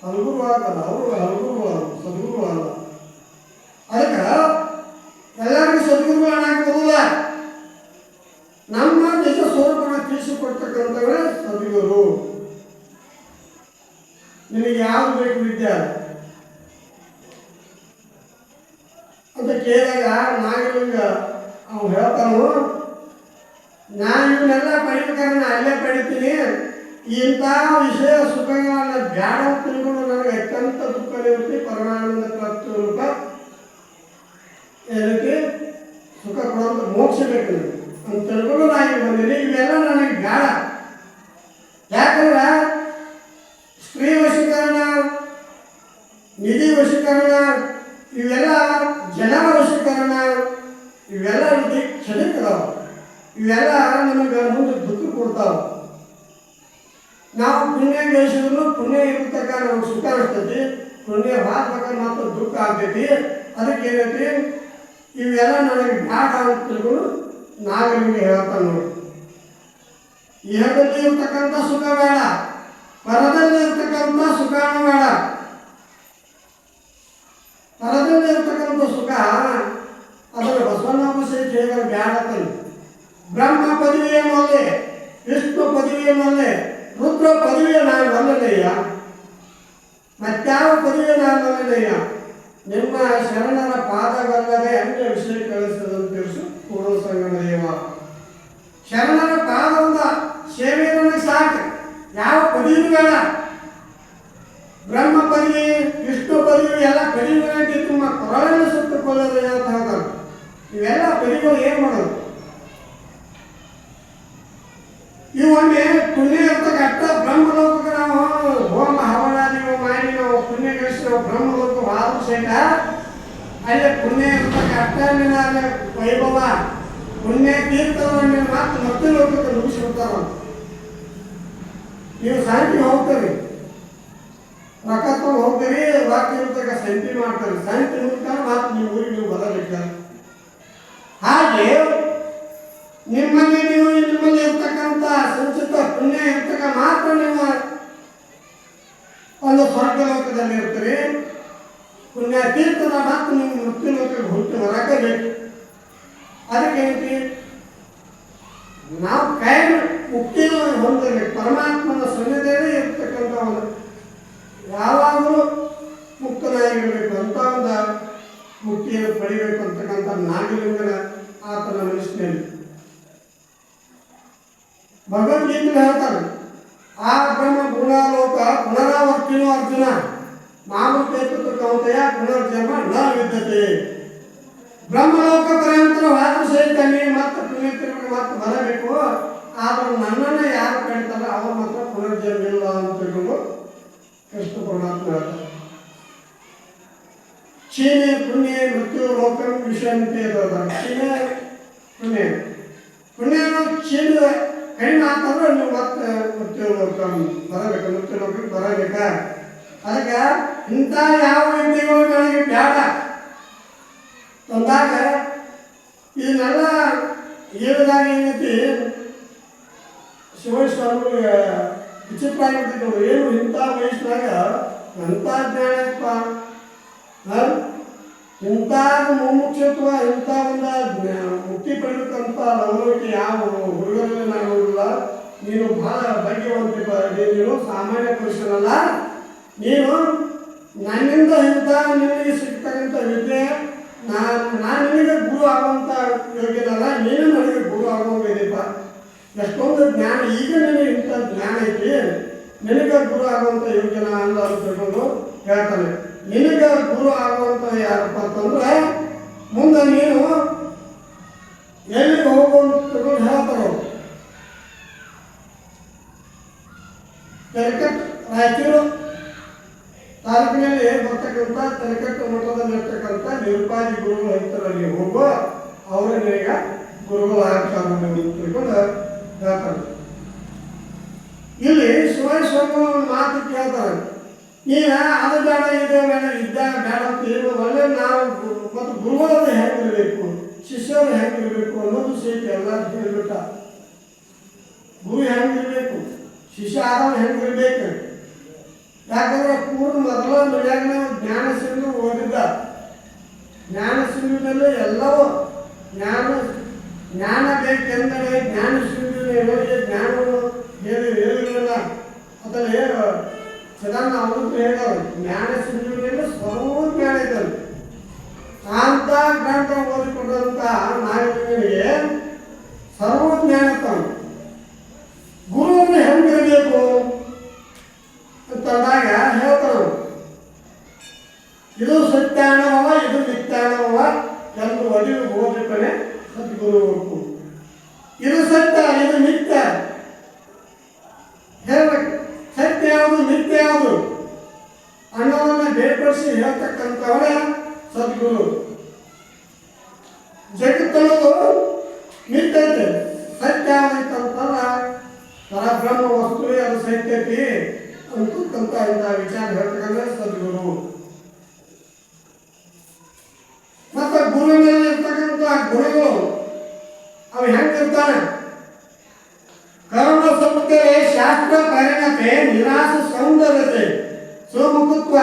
ಹಲಗುರು ಆಗಲ್ಲ, ಅವರು ಹಲಗುರು ಸದ್ಗುರು ಅಲ್ಲ. ಅದಕ್ಕೆ ಎಲ್ಲರಿಗೂ ಸದ್ಗುರು ಅನ್ನಕ್ಕೆ ಬರೋಲ್ಲ. ನಮ್ಮ ನಿಜ ಸ್ವರೂಪವನ್ನು ತಿಳಿಸಿಕೊಡ್ತಕ್ಕಂಥವರೇ ಸದ್ಗುರು. ನಿನಗೆ ಯಾವುದು ಬೇಕು ವಿದ್ಯೆ ಅಂತ ಕೇಳಿದಾಗ ನಾಗಲಿಂಗ ಅವ್ನು ಹೇಳ್ತಾನು, ನಾನು ಇವನ್ನೆಲ್ಲ ಪಡಿಬೇಕಾದ್ರೆ ನಾನು ಅಲ್ಲೇ ಪಡಿತೀನಿ, ಇಂಥ ವಿಷಯ ಸುಖಗಳನ್ನು ಬ್ಯಾಡ ತಿಳ್ಕೊಂಡು ನನಗೆ ಅತ್ಯಂತ ದುಃಖ ನಿವೃತ್ತಿ ಪರಮಾನಂದ ಪ್ರಾಪ್ತಿ ರೂಪ ಏನಕ್ಕೆ ಸುಖ ಕೊಡುವಂಥ ಮೋಕ್ಷ ಬೇಕು ಅಂತ ತಿಳ್ಕೊಂಡು ನಾನು ಇಲ್ಲಿ ಬಂದೀನಿ. ಇವೆಲ್ಲ ನನಗೆ ಬೇಡ. ಯಾಕಂದ್ರೆ ಸ್ತ್ರೀ ವಶೀಕರಣ, ನಿಧಿ ವಶೀಕರಣ, ಇವೆಲ್ಲ ಜನರ ವಶೀಕರಣ, ಇವೆಲ್ಲ ರೀತಿ ಕ್ಷಣಿಕದಾವ. ಇವೆಲ್ಲ ನಮಗೆ ಮುಂದೆ ದುಃಖ ಕೊಡ್ತಾವ. ನಾವು ಪುಣ್ಯ ಗಳಿಸಿದ್ರು ಪುಣ್ಯ ಇರ್ತಕ್ಕ ನಮಗೆ ಸುಖ ಅನಿಸ್ತೈತಿ, ಪುಣ್ಯ ಹಾಕ್ಬೇಕ ಮತ್ತು ದುಃಖ ಆಗ್ತೈತಿ. ಅದಕ್ಕೆ ಏನೈತಿ, ಇವೆಲ್ಲ ನನಗೆ ಬ್ಯಾಡ ಅಂತ ತಿಳ್ಕೊಂಡು ನಾಗಲಿಂಗ ಹೇಳ್ತಾನೆ ನೋಡಿ. ಇಹದಲ್ಲಿ ಇರ್ತಕ್ಕಂಥ ಸುಖ ಬೇಡ, ಪರದಲ್ಲಿ ಇರ್ತಕ್ಕಂಥ ಸುಖನೂ ಬೇಡ. ಪರದಲ್ಲಿ ಇರ್ತಕ್ಕಂಥ ಸುಖ ಅದರ ಬಸವಣ್ಣ ಸಹಿತ ಹೇಳಿದ್ರೆ ಬ್ಯಾಡ ಅಂತಾನೆ. ಬ್ರಹ್ಮ ಪದವಿಯನ್ನು ಅಲ್ಲೇ, ವಿಷ್ಣು ಪದವಿಯನ್ನು ಅಲ್ಲೇ, ರುದ್ರ ಪದವಿಯ ನಾನು ಬಲ್ಲದಯ್ಯ, ಮತ್ಯಾವ ಪದವಿಯ ನಾನು ಬಲ್ಲದಯ್ಯ, ನಿಮ್ಮ ಶರಣರ ಪಾದವಲ್ಲದೆ ಅನ್ಯ ವಿಷಯ ಕಳಿಸದಂತ ತಿಳಿಸು ಪೂರ್ವ ಸಂಗಮ ದೇವ. ಶರಣರ ಪಾದದ ಸೇವೆ ನನಗೆ ಸಾಕು, ಯಾವ ಪದವಿಯೂ ಬೇಡ. ಬ್ರಹ್ಮ ಪದವಿ, ವಿಷ್ಣು ಪದವಿ ಎಲ್ಲ ಪದವಿಗಳಾಗಿ ನಿಮ್ಮ ಕೊರಳನ್ನು ಸುತ್ತಕೊಳ್ಳೋದು ಅಂತ ಹೇಳ್ತಾರೆ. ಇವೆಲ್ಲ ಪದವಿಗಳು ಏನು ಮಾಡೋದು? ಇವೊಮ್ಮೆ ಪುಣ್ಯ ಇರ್ತಕ್ಕ ಅಷ್ಟ ಬ್ರಹ್ಮಲೋಕಕ್ಕೆ ನಾವು ಹೋಮ ಹವನಾದಿಗಳು ಮಾಡಿ ನಾವು ಪುಣ್ಯ ಗಳಿಸಿ ನಾವು ಬ್ರಹ್ಮಲೋಕ ಆದ್ರೂ ಸಹಿತ ಅಲ್ಲೇ ಪುಣ್ಯ ಇರ್ತಕ್ಕ ಅಷ್ಟಮಿನ ವೈಭವ ಪುಣ್ಯ ತೀರ್ಥವನ್ನು ಮಾತ್ರ ಮತ್ತೆ ಲೋಕಕ್ಕೆ ನುಗ್ಗಿಸ್ಬಿಡ್ತಾರ. ನೀವು ಶಾಂತಿ ಹೋಗ್ತೀರಿ, ರೊಕ್ಕ ತಗೊಂಡು ಹೋಗ್ತೀರಿ, ರೊಕ್ಕ ಇರ್ತಕ್ಕ ಸಂತಿ ಮಾಡ್ತಾರೆ, ಸಂತಿ ಮುಗಿತಾರೆ ಮಾತ್ರ ನಿಮ್ಮ ಊರಿಗೆ ನೀವು ಬರಬೇಕಾರೆ. ಹಾಗೆ ನಿಮ್ಮಲ್ಲಿ ನೀವು ನಿಮ್ಮಲ್ಲಿ ಇರ್ತಕ್ಕಂಥ ಸಂಚಿತ ಪುಣ್ಯ ಇರ್ತಕ್ಕ ಮಾತ್ರ ನೀವು ಒಂದು ಸ್ವರ್ಗ ಲೋಕದಲ್ಲಿ ಇರ್ತೀರಿ. ಪುಣ್ಯ ತೀರ್ಥದ ಮಾತ್ರ ನೀವು ಮೃತ್ಯು ಲೋಕಕ್ಕೆ ಹುಟ್ಟು ಬರಬೇಕು. ಅದಕ್ಕೆ ಏನೈತಿ, ನಾವು ಕೈ ಮುಕ್ತಿಯನ್ನು ಹೊಂದಬೇಕು. ಪರಮಾತ್ಮನ ಸನ್ನಿಧಿಯಲ್ಲಿ ಇರ್ತಕ್ಕಂಥ ಒಂದು ಯಾವಾಗಲೂ ಮುಕ್ತನಾಗಿರಬೇಕು ಅಂತ ಒಂದು ಮುಕ್ತಿಯನ್ನು ಪಡಿಬೇಕು ಅಂತಕ್ಕಂಥ ನಾಗಲಿಂಗನ ಆತನ ಮನಸ್ಸಿನಲ್ಲಿ ಭಗವದ್ಗೀತೆ ಹೇಳ್ತಾರೆ, ಆ ಬ್ರಹ್ಮ ಗುಣಾಲೋಕ ಪುನರಾವರ್ತಿನೋ ಅರ್ಜುನ ಮಾಮೂಕೇತು ಕೌಂತೆಯ ಪುನರ್ಜನ್ಮ ನ ವಿದ್ಯತೆ. ಬ್ರಹ್ಮಲೋಕ ಪರ್ಯಂತರವಾದ ಸಹಿತ ನೀವು ಮತ್ತೆ ಪುಣ್ಯತಿರುಗಿ ಮತ್ತೆ ಬರಬೇಕು. ಆದರೂ ನನ್ನನ್ನು ಯಾರು ಕಡಿತಾರ ಅವ್ರ ಮಾತ್ರ ಪುನರ್ಜನ್ಮ ಇಲ್ಲ ಅಂತ ತಿಳ್ಕೊಂಡು ಕೃಷ್ಣ ಪರಮಾತ್ಮ ಹೇಳ್ತಾರೆ. ಕ್ಷೀಣೆ ಪುಣ್ಯ ಮೃತ್ಯು ಲೋಕ ವಿಷಯ ಅಂತ ಹೇಳ್ತಾರೆ. ಕ್ಷೀಣೆ ಪುಣ್ಯ ಪುಣ್ಯನು ಕ್ಷೀಣ ಕಡಿಮೆ ಆಗ್ತಂದ್ರೆ ನೀವು ಮತ್ತೆ ಮೃತ್ಯು ಲೋಕ ಬರಬೇಕು, ಮೃತ್ಯು ಲೋಕಕ್ಕೆ ಬರಬೇಕ. ಅದಕ್ಕೆ ಇಂಥ ಯಾವ ವಿದ್ಯೆಗಳು ನನಗೆ ಬೇಡ ಅಂದಾಗ ಇದನ್ನೆಲ್ಲ ಹೇಳಿದಾಗ ಏನೈತಿ, ಶಿವಸ್ವಾಮಿಗಳಿಗೆ ವಿಚಿತ್ರ ಆಗಿರ್ತಿತ್ತು. ಏನು ಇಂಥ ವಯಸ್ಸಿನಾಗ ಎಂಥ ಜ್ಞಾನಪ್ಪ, ಇಂಥ ಮುಮುಕ್ಷತ್ವ, ಇಂಥ ಒಂದು ಮುಕ್ತಿ ಪಡಬೇಕಂತ ಲವಲವಿಕೆ ಯಾವ ಹುಡುಗರಲ್ಲಿ ನಾನು ನೋಡಿಲ್ಲ. ನೀನು ಭಾಳ ಭಾಗ್ಯವಂತ, ನೀನು ಸಾಮಾನ್ಯ ಪುರುಷನಲ್ಲ. ನೀನು ನನ್ನಿಂದ ಇಂಥ ನಿನಗೆ ಸಿಗ್ತಕ್ಕಂಥ ವಿದ್ಯೆ, ನಾನು ನಿನಗೆ ಗುರು ಆಗುವಂಥ ಯೋಗ್ಯನಲ್ಲ, ನೀನು ನನಗೆ ಗುರು ಆಗುವಂಗಿದೆಯಪ್ಪ. ಎಷ್ಟೊಂದು ಜ್ಞಾನ, ಈಗ ನಿನಗೆ ಇಂಥ ಜ್ಞಾನ ಐತಿ, ನಿನಗೆ ಗುರು ಆಗುವಂಥ ಯೋಗ್ಯನ ಅಲ್ಲ ಅಂತ ತಿಳ್ಕೊಂಡು ಹೇಳ್ತಾನೆ. ನಿನಗೆ ಗುರು ಆಗುವಂಥ ಯಾರಪ್ಪ ಅಂತಂದ್ರೆ ಮುಂದೆ ನೀನು ಎಲ್ಲಿಗೆ ಹೋಗುವಂತ ತಿಳ್ಕೊಂಡು ಹೇಳ್ತಾರೋ. ತೆಲಕಟ್ ರಾಯಚೂರು ತಾಲೂಕಿನಲ್ಲಿ ಬರ್ತಕ್ಕಂಥ ತೆಲಕಟ್ಟು ಮಠದಲ್ಲಿರ್ತಕ್ಕಂಥ ನಿರುಪಾದಿ ಗುರುಗಳು ಹತ್ತಿರಲ್ಲಿ ಹೋಗೋ, ಅವರ ನಿನಗೆ ಗುರುಗಳು ಆಗ್ತಾರೆ ತಿಳ್ಕೊಂಡು ಹೇಳ್ತಾರೆ. ಇಲ್ಲಿ ಶಿವಸ್ವಾಮಿ ಒಂದು ಮಾತು ಕೇಳ್ತಾರೆ, ನೀನ ಅದು ಬೇಡ ಇದು ಬೇಡ ಇದ್ದಾಗ ಬೇಡ ಅಂತ ಹೇಳುವ ಒಳ್ಳೆ ನಾವು ಮತ್ತು ಗುರುಗಳನ್ನ ಹೆಂಗಿರಬೇಕು, ಶಿಷ್ಯರು ಹೆಂಗಿರಬೇಕು ಅನ್ನೋದು ಸಹಿತ ಎಲ್ಲ ಹೇಳ್ಬಿಟ್ಟ. ಗುರು ಹೆಂಗಿರ್ಬೇಕು, ಶಿಷ್ಯ ಆದವ ಹೆಂಗಿರ್ಬೇಕು. ಯಾಕಂದ್ರೆ ಪೂರ್ಣ ಮೊದಲ ಮನ್ಯಾಗ ನಾವು ಜ್ಞಾನ ಸಿಂಧು ಓದಿದ್ದ. ಜ್ಞಾನ ಸಿಂಧುನಲ್ಲಿ ಎಲ್ಲವೂ ಜ್ಞಾನ ಬೇಕೆಂದರೆ ಜ್ಞಾನ ಸಿಂಧುವಿನೊಳಗೆ ಜ್ಞಾನವನ್ನು ಹೇಳಿರಲಿಲ್ಲ. ಅದರಲ್ಲಿ ಸದಾನ ಅವರು ಹೇಳಿದವರು ಜ್ಞಾನ ಸಿಂಧುವಿನಲ್ಲಿ ಸರ್ವ ಜ್ಞಾನ ಇದ್ದರು. ಅಂತ ಗ್ರಂಥ ಓದಿಕೊಂಡಂತ ನಾಯಕನಿಗೆ ಸರ್ವ ಜ್ಞಾನ ತಂದು ಗುರುವನ್ನು ಹೆಂಗಿರಬೇಕು ಅಂತಂದಾಗ ಹೇಳ್ತಾರೆ, ಇದು ಸತ್ಯಾನವ ಇದು ಮಿಥ್ಯಾನವ ಎಂದು ಒಡೆದು ಬೋಧಿಸನೆ ಸದ್ಗುರು. ಇದು ಸತ್ಯ ಇದು ಮಿಥ್ಯ ಹೇಳ್ಬೇಕು. ಸತ್ಯ ಯಾವುದು ಮಿಥ್ಯ ಯಾವುದು ಅನ್ನೋದನ್ನ ಬೇರ್ಪಡಿಸಿ ಹೇಳ್ತಕ್ಕಂಥವರೇ ಸದ್ಗುರು. ಜಗತ್ತನ್ನೋದು ಮಿಥ್ಯ ಐತೆ, ಸತ್ಯ ಯಾವ್ದೈತಂತಂದ್ರೆ ಪರಬ್ರಹ್ಮ ವಸ್ತುವೇ ಅದು ಸತ್ಯತಿ ಅಂತಕ್ಕಂಥ ಇಂಥ ವಿಚಾರ ಹೇಳ್ತಕ್ಕಂಥ ಸದ್ಗುರು. ಮತ್ತು ಗುರುವಿನಲ್ಲಿ ಇರ್ತಕ್ಕಂಥ ಗುರುಗಳು ಅವು ಹೆಂಗಿರ್ತಾನೆ? ಕರ್ಮ ಸತ್ಯ ಶಾಸ್ತ್ರ ಪರಿಣತೆ ನಿರಾಸ ಸೌಂದರ್ಯತೆ ಸೋಮುಖತ್ವ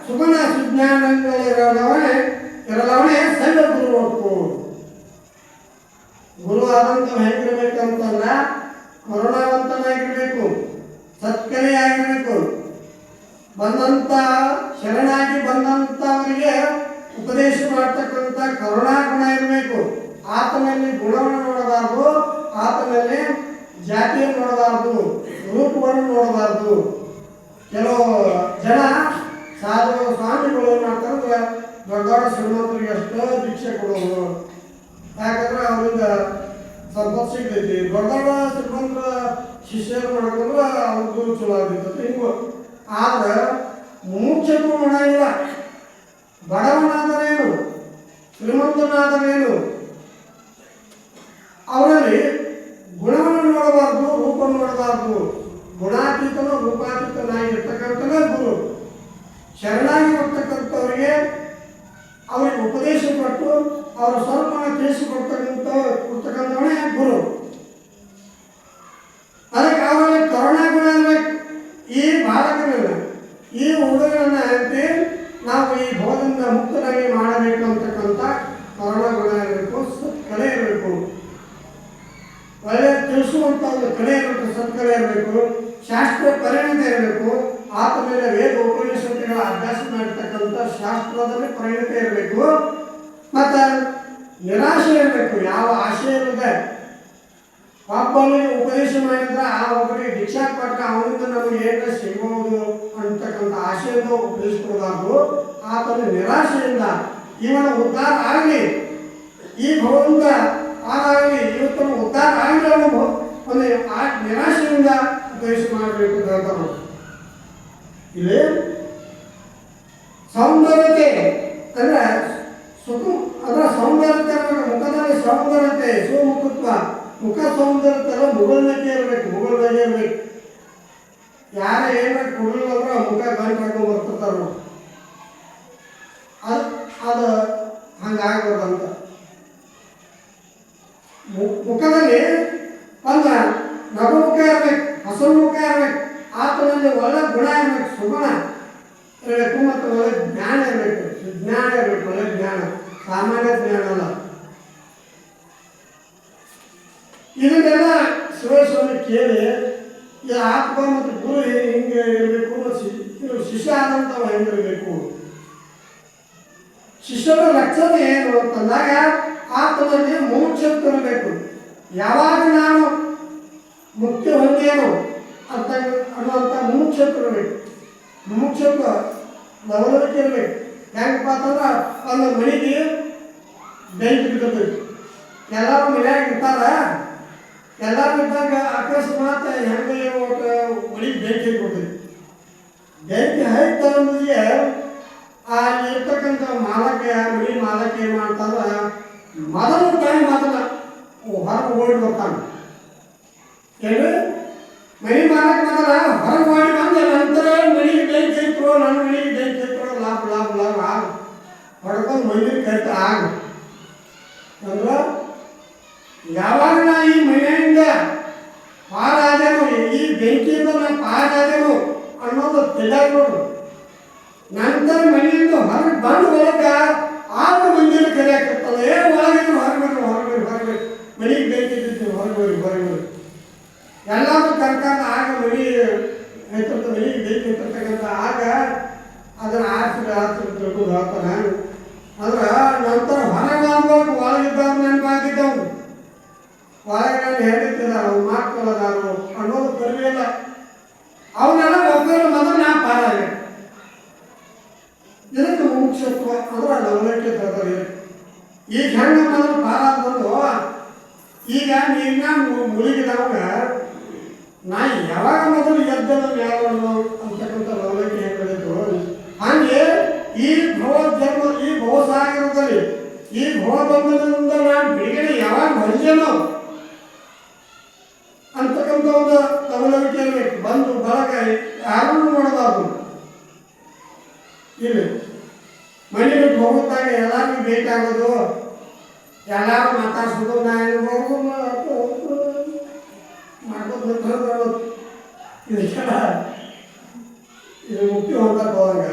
ಸುಗುಣ ಸುಜ್ಞಾನಗಳಿರಲವನೇ ಸೈವ ಗುರು ಒಪ್ಪು. ಗುರು ಆದಂತ ಹೆಂಗಿರ್ಬೇಕಂತಂದ್ರ ಕರುಣಾವಂತನಾಗಿರ್ಬೇಕು, ಸತ್ಕರಿಯಾಗಿರ್ಬೇಕು, ಬಂದಂತ ಶರಣಾಗಿ ಬಂದಂತವರಿಗೆ ಉಪದೇಶ ಮಾಡ್ತಕ್ಕಂಥ ಕರುಣಾಗುಣ ಇರಬೇಕು. ಆತನಲ್ಲಿ ಗುಣವನ್ನು ನೋಡಬಾರ್ದು, ಆತನಲ್ಲಿ ಜಾತಿಯನ್ನು ನೋಡಬಾರ್ದು, ರೂಪವನ್ನು ನೋಡಬಾರ್ದು. ಕೆಲವು ಜನ ಸಾಧು ಸ್ವಾಮಿಗಳು ಏನು ಮಾಡ್ತಾರೆ, ದೊಡ್ಡ ದೊಡ್ಡ ಶ್ರೀಮಂತರಿಗೆ ಅಷ್ಟೇ ಭಿಕ್ಷೆ ಕೊಡೋದು. ಯಾಕಂದ್ರೆ ಅವರಿಂದ ಸಂಪತ್ತು ಸಿಗ್ತೈತಿ. ದೊಡ್ಡ ದೊಡ್ಡ ಶ್ರೀಮಂತರ ಶಿಷ್ಯರು ಮಾಡ್ಕೊಂಡ್ರೆ ಅವ್ರದ್ದು ಚಲೋ ಆಗಿರ್ತೈತಿ. ಹಿಂಗು ಆದ್ರೆ ಮುಖ್ಯಕ್ಕೂ ಮಾಡಂಗಿಲ್ಲ. ಬಡವನಾದರೇನು ಶ್ರೀಮಂತನಾದರೇನು ಅವರಲ್ಲಿ ಗುಣವನ್ನು ನೋಡಬಾರ್ದು, ರೂಪವನ್ನು ನೋಡಬಾರ್ದು. ಗುಣಾತೀತನೋ ರೂಪಾತೀತನಾಗಿರ್ತಕ್ಕಂಥನೇ ಗುರು. ಶರಣಾಗಿ ಬರ್ತಕ್ಕಂಥವರಿಗೆ ಅವರಿಗೆ ಉಪದೇಶ ಕೊಟ್ಟು ಅವರ ಸ್ವರೂಪವನ್ನು ತಿಳಿಸಿಕೊಡ್ತಕ್ಕಂಥವನೇ ಗುರು. ಅದಕ್ಕೆ ಅವರಲ್ಲಿ ಕರುಣಾಗುಣ ಇರಬೇಕು. ಈ ಬಾಲಕನನ್ನ ಈ ಹುಡುಗರನ್ನ ಅಂತೆ ನಾವು ಈ ಬೋಧದಿಂದ ಮುಕ್ತರಾಗಿ ಮಾಡಬೇಕು ಅಂತಕ್ಕಂಥ ಕರುಣಾಗುಣ ಇರಬೇಕು, ಕಲೆ ಇರಬೇಕು, ಒಳ್ಳೆ ತಿಳಿಸುವಂಥ ಒಂದು ಕಲೆ ಇರಬೇಕು, ಸತ್ಕಲೆ ಇರಬೇಕು, ಶಾಸ್ತ್ರ ಪರಿಣತಿ ಇರಬೇಕು. ಆತ ಮೇಲೆ ವೇದ ಉಪನಿಷತ್ತುಗಳ ಅಭ್ಯಾಸ ಮಾಡಿರ್ತಕ್ಕಂಥ ಶಾಸ್ತ್ರದಲ್ಲಿ ಪರಿಣತಿ ಇರಬೇಕು. ಮತ್ತು ನಿರಾಶೆ ಇರಬೇಕು, ಯಾವ ಆಶೆ ಇಲ್ಲದೆ. ಒಬ್ಬನಿಗೆ ಉಪದೇಶ ಮಾಡಿದ್ರೆ ಆ ಒಬ್ಬರಿಗೆ ದೀಕ್ಷಾ ಕೊಟ್ಟರೆ ಅವನಿಂದ ನಮಗೆ ಏನಾರ ಸಿಗಬಹುದು ಅಂತಕ್ಕಂಥ ಆಶೆಯಿಂದ ಉಪದೇಶಿಸಬಾರ್ದು. ಆತನ ನಿರಾಶೆಯಿಂದ ಇವನ ಉದ್ಧಾರ ಆಗಲಿ, ಈ ಭವದಿಂದ ಆಗಲಿ, ಇವತ್ತನ ಉದ್ಧಾರ ಆಗಲಿ ಅನ್ನೋ ಒಂದು ನಿರಾಶೆಯಿಂದ ಉಪದೇಶ ಮಾಡಬೇಕು ಅಂತ ಹೇಳ್ತಾರೆ. ಇಲ್ಲಿ ಸೌಂದರ್ಯತೆ ಅಂದ್ರೆ ಅದರ ಸೌಂದರ್ಯತೆ, ಮುಖದಲ್ಲಿ ಸೌಂದರ್ಯತೆ, ಸುಮುಖತ್ವ, ಮುಖ ಸೌಂದರ್ಯತೆ ಮುಗುಳ್ನಕ್ಕೆ ಇರಬೇಕು, ಮುಗುಳ್ನಾಗೆ ಇರಬೇಕು. ಯಾರ ಏನಾರ ಕುಡಿಲ್ಲಂದ್ರೆ ಮುಖ ಗಂಟು ಹಾಕೊಂಡು ಬರ್ತಿರ್ತಾರ. ಅದು ಹಂಗಾಗ್ಬಾರ್ದಂತ. ಮುಖದಲ್ಲಿ ಒಂದು ನಗುಮುಖ ಇರಬೇಕು, ಹಸಿರು ಮುಖ ಇರಬೇಕು, ಆತನಲ್ಲಿ ಒಳ್ಳೆ ಗುಣ ಇರಬೇಕು, ಸುಗುಣ ಇರಬೇಕು, ಮತ್ತು ಒಳ್ಳೆ ಜ್ಞಾನ ಇರಬೇಕು, ಸುಜ್ಞಾನ ಇರಬೇಕು. ಒಳ್ಳೆ ಜ್ಞಾನ, ಸಾಮಾನ್ಯ ಜ್ಞಾನ ಅಲ್ಲ. ಇದನ್ನೆಲ್ಲ ಶಿವಸ್ವಾಮಿ ಕೇಳಿ ಈ ಆತ್ಮ ಮತ್ತು ಗುರು ಹಿಂಗೆ ಇರಬೇಕು, ಮತ್ತು ಶಿಷ್ಯ ಆದಂಥವು ಹೆಂಗಿರಬೇಕು, ಶಿಷ್ಯನ ಲಕ್ಷಣ ಏನು ಅಂತಂದಾಗ ಆತ್ಮನಲ್ಲಿ ಮುಮುಕ್ಷತ್ವ ಇರಬೇಕು. ಯಾವಾಗ ನಾನು ಮುಕ್ತಿ ಹೊಂದೇನು ಅಂತ ಅನ್ನುವಂಥ ಮುಮುಕ್ಷತ್ವ ಇರಬೇಕು. ಮುಮುಕ್ಷತ್ವ ಲವಲವಿಕೆ ಇರಬೇಕು. ಹೆಂಗಪ್ಪ ಅಂತಂದ್ರೆ ಒಂದು ಮನೆಗೆ ಬೆಂಕಿ ಬಿದ್ದಬೇಕು. ಎಲ್ಲರೂ ಮನ್ಯಾಗ ಇರ್ತಾರ. ಎಲ್ಲರೂ ಇದ್ದಾಗ ಅಕಸ್ಮಾತ್ ಹೆಂಗೆ ಒಳಗೆ ಬೆಂಕಿ ಕೊಡ್ತೈತಿ. ಬೆಂಕಿ ಹೈತ ಅನ್ನೋದಿಗೆ ಅಲ್ಲಿ ಇರ್ತಕ್ಕಂಥ ಮಾಲಕ, ಮನೆ ಮಾಲಕ ಏನು ಮಾಡ್ತಾರ, ಮೊದಲು ಹೊರಗೆ ಓಡಿ ಬರ್ತಾನೆ. ಏನು ಮನೆ ಮಾಲಕ ಮೊದಲ ಹೊರಗೆ ಓಡಿ ಬಂದ ನಂತರ ಮನೆಗೆ ಬೆಂಕಿ ಇತ್ತು, ನನ್ನ ಮನೆಗೆ ಬೆಂಕಿ ಇತ್ತು, ಲಾಭ ಲಾಭ ಲಾಭ ಆಗ ಹೊಡ್ಕೊಂಡು ಮಂದಿರ ಕರಿತ ಆಗ ಅಂದ್ರೆ ಯಾವಾಗ ನಾ ಈ ಮನೆಯಿಂದ ಪಾರಾದೇನು, ಈ ಬೆಂಕಿಯಿಂದ ನಾನು ಪಾರಾದೇನು ಅನ್ನೋದು ತಿಳಿಯೋದು. ನಂತರ ಮನೆಯಿಂದ ಹೊರಗೆ ಬಂದು ಒಳಗೆ ಆಗ ಮಂದಿರ ಕರೆಯಾಕತ್ತಲ್ಲ, ಒಳಗೆ ಹೊರಗೆ ಮನೆಗೆ ಬೆಂಕಿ ಇಟ್ಟಿರ್ತೀವಿ, ಹೊರಗೆ ಎಲ್ಲರೂ ಕರ್ಕೊಂಡು ಆಗ ಮನೆಗೆ ಬೆಂಕಿ ಇಟ್ಟಿರ್ತಕ್ಕಂಥ ಆಗ ಅದನ್ನು ಆರಿಸಿ ತಿಳ್ಕೊಂಡು ಹೇಳ್ತಾನೆ. ಅಂದ್ರೆ ನಂತರ ಹೊರಗೆ ಬಂದವಾಗ ಒಳಗಿದ್ದವ್ರು ನೆನಪಾಗಿದ್ದವನು, ಒಳಗೆ ನಾನು ಹೇಳಿರ್ತಿದ್ದಾರ ಅವ್ರು ಮಾತುಕೊಳ್ಳೋದಾರು ಅನ್ನೋದು ಕರಿವಿಲ್ಲ. ಅವನ್ನೆಲ್ಲ ಒಬ್ಬರು ಮೊದಲು ನಾ ಪಾರಾಗ ಇದಕ್ಕೆ ಮುಖ್ಯತ್ವ ಅಂದ್ರೆ ಲವಲೈಕೆ ತಗೋರಿ. ಈಗ ಹೆಂಗೆ ಮೊದಲು ಪಾರ ಅಂತಂದು ಈಗ ನೀರಿನ ಮುಳುಗಿದವಾಗ ನಾ ಯಾವಾಗ ಮೊದಲು ಎದ್ದಲು ಯಾವ ಅಂತಕ್ಕಂಥ ಲವಲೈಕೆ ಹೇಳಿದ್ದು. ಹಾಗೆ ಈ ಜನ್ಮ ಈ ಭವಸಾಗರದಲ್ಲಿ ಈ ಭವಬಂಧನದಿಂದ ನಾನು ಬಿಡುಗಡೆ ಯಾವಾಗ ಹೊಂದೇನೋ ಅಂತಕ್ಕಂಥ ಒಂದು ಲವಲೈಕೆ ಇರಬೇಕು. ಬಂದು ಬಳಗ ಯಾರನ್ನು ನೋಡಬಾರ್ದು. ಇಲ್ಲಿ ಮನೆ ಬಿಟ್ಟು ಹೋಗುತ್ತಾಗ ಎಲ್ಲರಿಗೂ ಬೇಕಾಗೋದು, ಎಲ್ಲರೂ ಮಾತಾಡ್ಸೋದು, ನಾನು ಮಾಡ್ಕೊಂಡು ಇದಕ್ಕೆಲ್ಲ ಇದು ಮುಕ್ತಿ ಹೊಂದಕ್ಕೆ ಹೋದಾಗ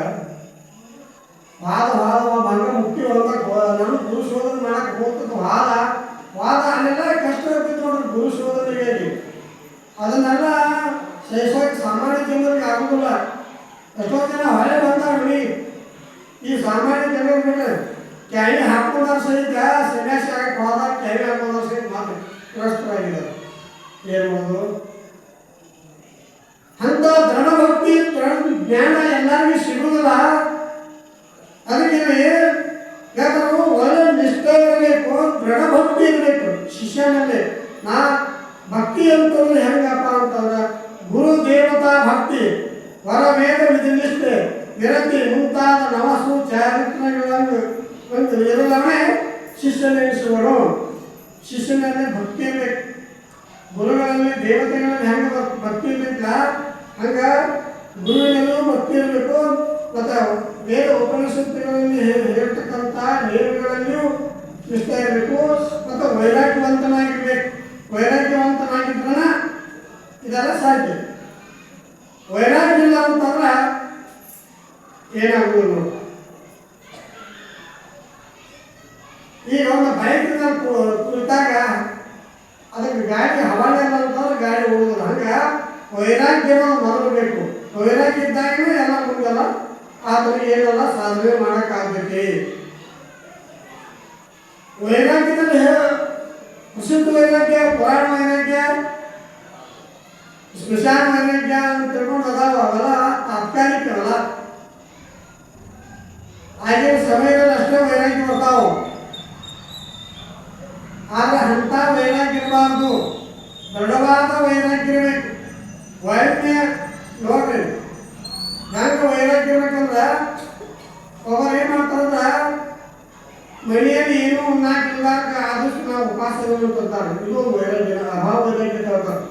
ಬಂದ ಮುಕ್ತಿ ಹೊಂದಕ್ಕೆ ನಾನು ಗುರು ಶೋಧನೆ ಮಾಡಕ್ಕೆ ಹೋಗ್ತದೆ. ವಾದ ಅಲ್ಲೆಲ್ಲ ಕಷ್ಟ ಇರ್ತೈತೆ ನೋಡ್ರಿ ಗುರು ಶೋಧನೆಗಾಗಿ. ಅದನ್ನೆಲ್ಲ ಸಹಿಸೋಕೆ ಸಾಮಾನ್ಯ ಜನರಿಗೆ ಆಗೋದಿಲ್ಲ. ಎಷ್ಟೋ ಜನ ಹೊಳೆ ಬಂದಾರ ನೋಡಿ, ಈ ಸಾಮಾನ್ಯ ಜನರಿಗೆ ಕ್ಯಾವಿ ಹಾಕೊಂಡಾರ ಸಹಿತ ಸನ್ಯಾಸಿ ಆಗಕ್ಕೆ ಹೋದಾಗ ಕ್ಯಾವಿ ಹಾಕೊಂಡಾರ ಸಹಿತ ಮಾತು ಗ್ರಸ್ತರಾಗಿದ್ದಾರೆ. ಏನು ಮಾಡೋದು? ಅಂತ ದೃಢ ಭಕ್ತಿ ಜ್ಞಾನ ಎಲ್ಲರಿಗೂ ಸಿಗುವುದಿಲ್ಲ. ಅದಕ್ಕೆ ಯಾಕಂದ್ರೆ ಒಳ್ಳೆ ನಿಷ್ಠೆ ಇರಬೇಕು, ದೃಢ ಭಕ್ತಿ ಇರಬೇಕು ಶಿಷ್ಯನಲ್ಲಿ. ಭಕ್ತಿ ಅಂತಂದ್ರೆ ಹೆಂಗಪ್ಪ ಅಂತಂದ್ರೆ ಗುರು ದೇವತಾ ಭಕ್ತಿ, ವರವೇದ ವಿಧಿನಿಷ್ಠೆ, ವಿರತಿ ಮುಂತಾದ ನವಸು ಚಾರಿತ್ರಗಳನ್ನು ಒಂದು ಇರಲವೇ ಶಿಷ್ಯನೆನಿಸುವರು. ಶಿಷ್ಯನಲ್ಲಿ ಭಕ್ತಿ ಇರಬೇಕು. ಗುರುಗಳಲ್ಲಿ ದೇವತೆಗಳಲ್ಲಿ ಹೆಂಗೆ ಭಕ್ತಿ ಇರಬೇಕಲ್ಲ ಹಂಗೆ ಗುರುವಿನಲ್ಲೂ ಭಕ್ತಿ ಇರಬೇಕು. ಮತ್ತು ವೇದ ಉಪನಿಷತ್ತುಗಳಲ್ಲಿ ಹೇಳ್ತಕ್ಕಂಥ ನೇಮಗಳಲ್ಲಿಯೂ ನಿಷ್ಠೆ ಇರಬೇಕು. ಮತ್ತು ವೈರಾಗ್ಯವಂತನಾಗಿರ್ಬೇಕು. ವೈರಾಗ್ಯವಂತನಾಗಿದ್ರನ ಇದೆಲ್ಲ ಸಾಧ್ಯ. ವೈರಾಗ್ಯ ಇಲ್ಲ ಅಂತಂದ್ರೆ ಏನಾಗುವುದು ನೋಡಿ. ಈಗ ಒಂದು ಬೈಕ್ನಲ್ಲಿ ಕುಳಿತಾಗ ಅದಕ್ಕೆ ಗಾಡಿ ಹವಾಲೆ ಅಂತಂದ್ರೆ ಗಾಡಿ ಓಡುವುದು. ಹಂಗೆ ವೈರಾಗ್ಯನ ಮೊದಲು ಬೇಕು. ವೈರಾಗ್ಯ ಇದ್ದಾಗಲೂ ಎಲ್ಲ ಮುಂದಲ್ಲ ಆದರೆ ಏನೆಲ್ಲ ಸಾಧನೆ ಮಾಡೋಕ್ಕಾಗಬೇಕು. ವೈರಾಗ್ಯದಲ್ಲಿ ಪ್ರಸಿದ್ಧ ವೈರಾಗ್ಯ, ಪುರಾಣ ವೈರಾಗ್ಯ, ಸ್ಮಶಾನ ವೈರಾಗ್ಯ ಅಂತ ತಿಳ್ಕೊಂಡು ಅದಾವ. ಅವೆಲ್ಲ ತಾತ್ಕಾಲಿಕವಲ್ಲ. ಆಗಿನ ಸಮಯದಲ್ಲಿ ಅಷ್ಟೇ ವೈರಾಗ್ಯ ಬರ್ತಾವು. ಆದರೆ ಅಂಥ ವೈರಾಗ್ಯ ಇರಬಾರ್ದು, ದೃಢವಾದ ವೈರಾಗ್ಯ ಇರಬೇಕು. ವೈರಾಗ್ಯ ನೋಡ್ರಿ ಹೆಂಗೆ ವೈರಾಗ್ಯ ಇರ್ಬೇಕಂದ್ರೆ ಒಬ್ಬರು ಏನು ಮಾಡ್ತಾರಂದ್ರೆ ಮನೆಯಲ್ಲಿ ಏನೂ ಉಣ್ಣಾಕಿಲ್ಲ ಆದಷ್ಟು ನಾವು ಉಪವಾಸ ಅಂತಾರೆ. ಇದು ವೈರಾಗ್ಯ, ಅಭಾವ ವೈರಾಗ್ಯ ಹೇಳ್ತಾರೆ.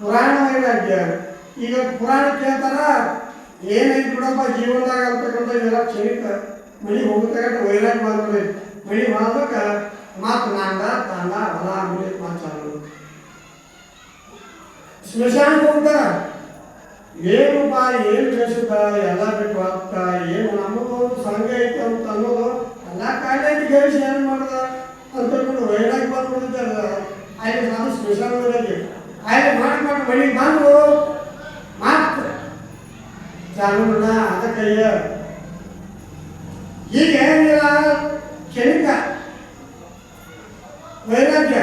ಪುರಾಣ ವೈರಾಗ್ಯ, ಈಗ ಪುರಾಣ ಕೇಳ್ತಾರ ಏನೈತಿ ಬಿಡಪ್ಪ ಜೀವನದಾಗ ಅಂತಕ್ಕಂಥ ಇದೆಲ್ಲ ಕ್ಷಣಿಕ ಮನೆಗೆ ಹೋಗ್ತಕ್ಕಂಥ ವೈರಾಗ್ಯ ಮಾಡ್ಬೇಕು. ಮನೆ ಮಾಡ್ಬೇಕು ಮಾತು ನಾಂದ ತಾಂದ ಹೊಲ ಅಂಗಡಿ ಮಾತಾಡೋದು. ಸ್ಮಶಾನಕ್ಕೆ ಹೋಗ್ತಾರ ಏನಪ್ಪ ಏನು ಬೇಸುತ್ತ ಎಲ್ಲ ಬಿಟ್ಟು ಹೋಗ್ತಾ ಏನು ನಮಗೊಂದು ಸಂಘ ಐತೆ ಅಂತ ಅನ್ನೋದು ಎಲ್ಲ ಕಾಲೇಜ್ ಗಳಿಸಿ ಏನು ಮಾಡ್ದ ಅಂತ ತಿಳ್ಕೊಂಡು ವೈರಾಗ್ಯ ಬಂದ್ಬಿಟ್ಟಿದ್ದಾರೆ. ಅಲ್ಲಿ ನಾನು ಸ್ಮಶಾನ ವೈರಾಗ್ಯ ಅಲ್ಲಿ ಮಾಡಿ ಮನೆಗೆ ಬಂದು ಮಾತು ಚಾಲೂನ ಅದಕ್ಕಯ್ಯ. ಈಗ ಏನಿಲ್ಲ ಕ್ಷಣಿಕ ವೈರಾಗ್ಯ,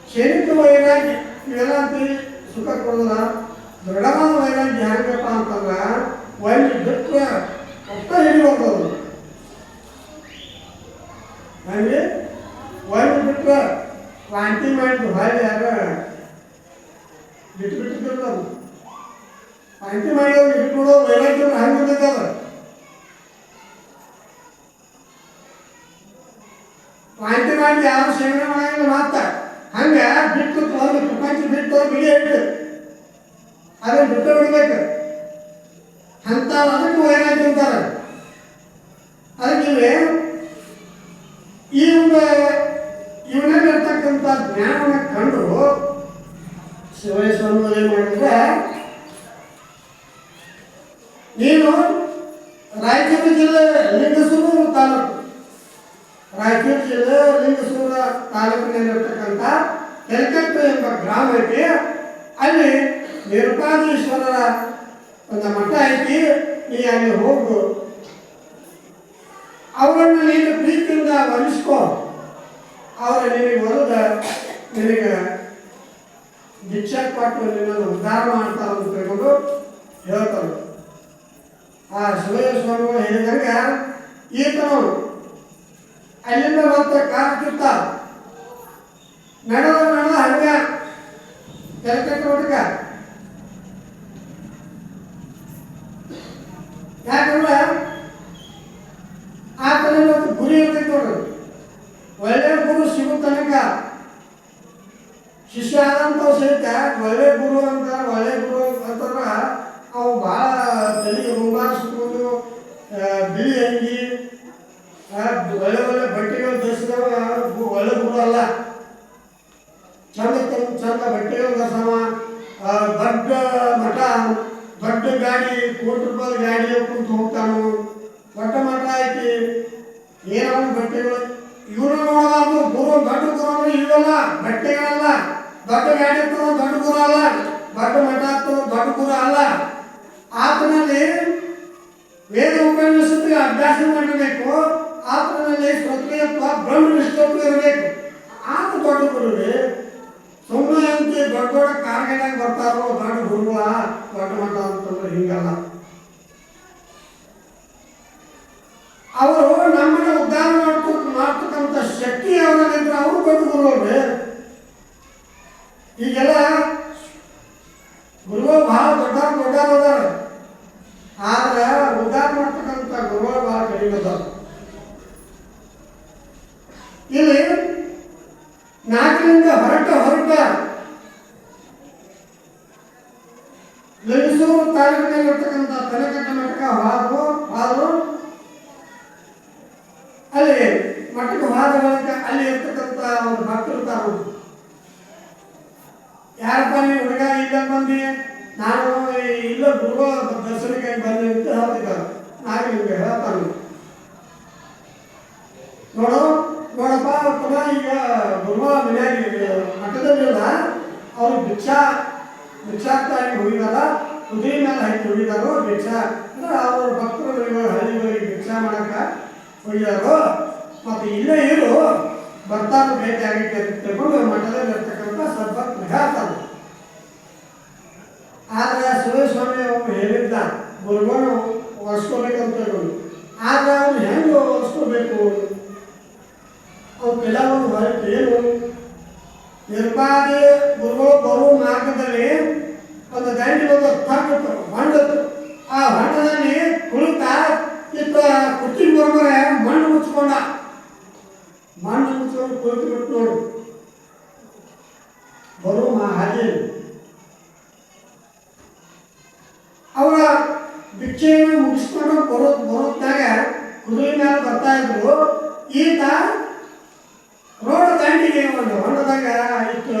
ಕ್ಷಣಿಕ ವೈರಾಗ್ಯ ಇವೆಲ್ಲ ಅಂತೀವಿ ಸುಖ ಕೊಡೋಲ್ಲ. ದೃಢವಾದ ವೈರಾಗ್ಯ ಹೆಂಗಪ್ಪ ಅಂತಂದ್ರೆ ಒಂದು ಬಿಟ್ಟರೆ ಒಟ್ಟ ಹಿಡಿಬಾರ್ದು. ಹಂಗೆ ಒಂದು ಬಿಟ್ಟರೆ ವಾಂತಿ ಮಾಡಿದ್ದು ಹೊಳ್ಳಿ ಯಾರ ಬಿಟ್ಟು ವಾಂತಿ ಮಾಡಿದವ್ರು ಬಿಟ್ಬಿಡೋ ವೈರಾಗ್ಯ ಹಂಗೆ ಇರ್ತದ. ವಾಂತಿ ಮಾಡಿ ಯಾರು ಸೇವನೆ ಮಾಡಂಗಿಲ್ಲ ಮಾತ ಹಂಗೆ ಬಿಟ್ಟು ಒಂದು ಪ್ರಪಂಚ ಬಿಟ್ಟು ಬಿಡಿ ಇಟ್ಟು ಅದನ್ನು ಬಿಟ್ಟು ಬಿಡ್ಬೇಕು ಅಂತ ಅದಕ್ಕೆ ವೈರಾಗ್ಯ ಅಂತಾರೆ. ಅದಕ್ಕೆ ಈ ಒಂದು ಇವನಲ್ಲಿ ಇರ್ತಕ್ಕಂಥ ಜ್ಞಾನವನ್ನು ಕಂಡು ಶಿವಸ್ವಾಮಿ ಏನು ಮಾಡಿದ್ರೆ, ನೀನು ರಾಯಚೂರು ಜಿಲ್ಲೆ ಲಿಂಗಸೂರು ತಾಲೂಕು, ರಾಯಚೂರು ಜಿಲ್ಲೆ ಲಿಂಗಸೂರು ತಾಲೂಕಿನಲ್ಲಿರ್ತಕ್ಕಂಥ ತೆಲಕಟ್ಟು ಎಂಬ ಗ್ರಾಮ ಐತಿ. ಅಲ್ಲಿ ನಿರುಪಾದೀಶ್ವರರ ಒಂದು ಮಠ ಐತಿ. ನೀ ಅಲ್ಲಿ ಹೋಗು, ಅವರನ್ನು ನೀನು ಪ್ರೀತಿಯಿಂದ ವರಿಸ್ಕೋ, ಅವರ ನಿನಗೆ ಹೊರದ ನಿನಗೆ ಭಿಕ್ಷೆ ಕೊಟ್ಟು ನಿನ್ನನ್ನು ಉದ್ಧಾರ ಮಾಡ್ತಾರೆ ಅಂತ ತಿಳ್ಕೊಂಡು ಹೇಳ್ತಾರೆ. ಆ ಶಿವಯ್ಯ ಸ್ವಾಮಿಗಳು ಹೇಳಿದಂಗೆ ಈತನವರು ಅಲ್ಲಿಂದ ಮತ್ತೆ ಕಾಡ್ತಿರ್ತ ನಡೆದ ಹಂಗ ತೆಲಕಟ್ಟು ಮಠಕ್ಕೆ. ಯಾಕಂದ್ರೆ ಆತನ ಒಂದು ಗುರಿ ಇರ್ತೈತೆ ನೋಡ್ರಿ. ಒಳ್ಳೆ ಗುರು ಸಿಗೋ ತನಕ ಶಿಷ್ಯ ಆದಂಥವು ಸಹಿತ ಒಳ್ಳೆ ಗುರು ಅಂತ, ಒಳ್ಳೆ ಗುರು ಅಂತಂದ್ರೆ ಅವು ಭಾಳ ತಲೆಗೆ ರುಮಾಲ ಸುತ್ತಕೊಂಡು ಬಿಳಿ ಅಂಗಿ ಒಳ್ಳೆ ಒಳ್ಳೆ ಬಟ್ಟೆಗಳು ಧರಿಸಿದವ ಒಳ್ಳೆ ಗುರು ಅಲ್ಲ. ಚಂದ ಚಂದ ಬಟ್ಟೆಗಳು ಧರಿಸವ, ದೊಡ್ಡ ಮಠ, ದೊಡ್ಡ ಗಾಡಿ, ಕೋಟಿ ರೂಪಾಯಿ ಗಾಡಿ ಕುಂತು ಹೋಗ್ತಾನು, ದೊಡ್ಡ ಮಠ ಐತಿ, ಏನೋ ಬಟ್ಟೆಗಳು ಇವರು ನೋಡಬಾರ್ದು. ಗುರು ದೊಡ್ಡ ಗುರು ಅಂದ್ರೆ ಇವೆಲ್ಲ ಬಟ್ಟೆಗಳಲ್ಲ, ದೊಡ್ಡ ಗಾಡಿ ಇರ್ತದ ದೊಡ್ಡ ಗುರು ಅಲ್ಲ, ದೊಡ್ಡ ಮಠ ಆಗ್ತದ ದೊಡ್ಡ ಗುರು ಅಲ್ಲ. ಆತನಲ್ಲಿ ವೇದ ಉಪನಿಷತ್ತಿಗೆ ಅಭ್ಯಾಸ ಮಾಡಿರಬೇಕು, ಆತನಲ್ಲಿ ಶ್ರೋತ್ರಿಯತ್ವ ಬ್ರಹ್ಮನಿಷ್ಠತ್ವ ಇರಬೇಕು. ಆತ ದೊಡ್ಡ ಗುರುವೇ. ಸುಮ್ಮನೆ ಅಂತ ದೊಡ್ಡ ದೊಡ್ಡ ಕಾರ್ಯದಾಗ ಬರ್ತಾರೋ ದೊಡ್ಡ ಗುರುವ ದೊಡ್ಡ ಮಠ ಅಂತಂದ್ರೆ ಹಿಂಗಲ್ಲ. ಅವರು ನಮ್ಮನ್ನ ಉದ್ಧಾರ ಮಾಡ್ತಕ್ಕಂಥ ಶಕ್ತಿ ಅವರಲ್ಲಿದ್ರೆ ಅವರು ದೊಡ್ಡ ಗುರು ಅವ್ರೆ. ಈಗೆಲ್ಲ ಗುರುಗಳು ಬಹಳ ದೊಡ್ಡದಾರ, ಆದ್ರೆ ಉದ್ಧಾರ ಮಾಡ್ತಕ್ಕಂಥ ಗುರುಗಳು ಬಹಳ ಕಡಿಮೆ ಅದಾರ. ಇಲ್ಲಿ ನಾಲ್ಕರಿಂದ ಹೊರಟ ಲಿಂಗಸೂರು ತಾಲೂಕಿನಲ್ಲಿರ್ತಕ್ಕಂಥ ತೆಲಕಟ್ಟು ಮಠಕ್ಕೆ ಹೋದ್ರು. ಅಲ್ಲಿ ಮಠಕ್ಕೆ ಹೋದ ಬಳಿಕ ಅಲ್ಲಿ ಇರ್ತಕ್ಕಂಥ ಒಂದು ಭಕ್ತರು ತಾವು, ಯಾರಪ್ಪ ನೀವು ಹುಡುಗ ಇಲ್ಲ ಬಂದು, ನಾನು ಇಲ್ಲ ಗುರುಗಳ ದರ್ಶನಕ್ಕೆ ಬಂದೆ ಅಂತ ಹೇಳ್ತಿದ್ದಾರೆ. ನಾನು ನಿಮಗೆ ಹೇಳ್ತಾನೆ, ನೋಡಪ್ಪ ಪುನಃ ಈಗ ಗುರುಗಳ ಮನೆಯಾಗಿ ಮಠದಲ್ಲಿಲ್ಲ, ಅವರು ಭಿಕ್ಷಾಕ್ತಾಗಿ ಹೋಗಿದಾರ, ಕುದುರೆ ಮೇಲೆ ಹಾಕಿ ಹೋಗಿದಾರೋ ಭಿಕ್ಷಾ ಅಂದ್ರೆ ಅವ್ರ ಭಕ್ತರು ಹಳ್ಳಿಗಳಿಗೆ ಭಿಕ್ಷಾ ಮಾಡಕ್ಕೆ ಹೋಗಿದಾರೋ. ಮತ್ತು ಇಲ್ಲೇ ಇರು ಬರ್ತಾರ ಭೇಟಿ ಆಗಕ್ಕೆ ಅಂತ ತಿಳ್ಕೊಂಡು ಮಠದಲ್ಲಿ ಇರ್ತಕ್ಕಂಥ ಸದ್ಭಕ್ತರು ಹೇಳ್ತಾರೆ. ಆದರೆ ಶಿವಸ್ವಾಮಿ ಅವರು ಹೇಳಿದ್ದ ಗುರುಗಳು ಒರೆಸ್ಕೋಬೇಕಂತ ಹೇಳಿ, ಆದರೆ ಅವ್ರು ಹೆಂಗೆ ಒರೆಸ್ಕೋಬೇಕು, ಅವ್ರು ಕೆಲವೊಂದು ಹೊರತು ಏನು ನಿರ್ಪಾದಿ ಗುರುಗಳು ಬರುವ ಮಾರ್ಗದಲ್ಲಿ ಒಂದು ದಂಡಿ ಒಂದು ತಗ್ಗಿತ್ತು, ಹೊಂಡತ್ತು. ಆ ಹೊಂಡದಲ್ಲಿ ಕುಳಿತ ಇತ್ತ ಕುರ್ಚಿ ಬರೋಬರೇ ಮಣ್ಣು ಮುಚ್ಕೊಂಡು ಕುಳಿತು ಬಿಟ್ಟು ನೋಡು ಬರುವ ಹಾಗೆ ಅವರ ಭಿಕ್ಷೆಯನ್ನು ಮುಗಿಸ್ಕೊಂಡು ಬರೋದಾಗ ಕುದುರೆ ಮೇಲೆ ಬರ್ತಾ ಇದ್ರು. ಈತ ರೋಡ್ ದಂಡಿಗೆ ಒಂದು ಹೊಂಡದಾಗ ಇಷ್ಟು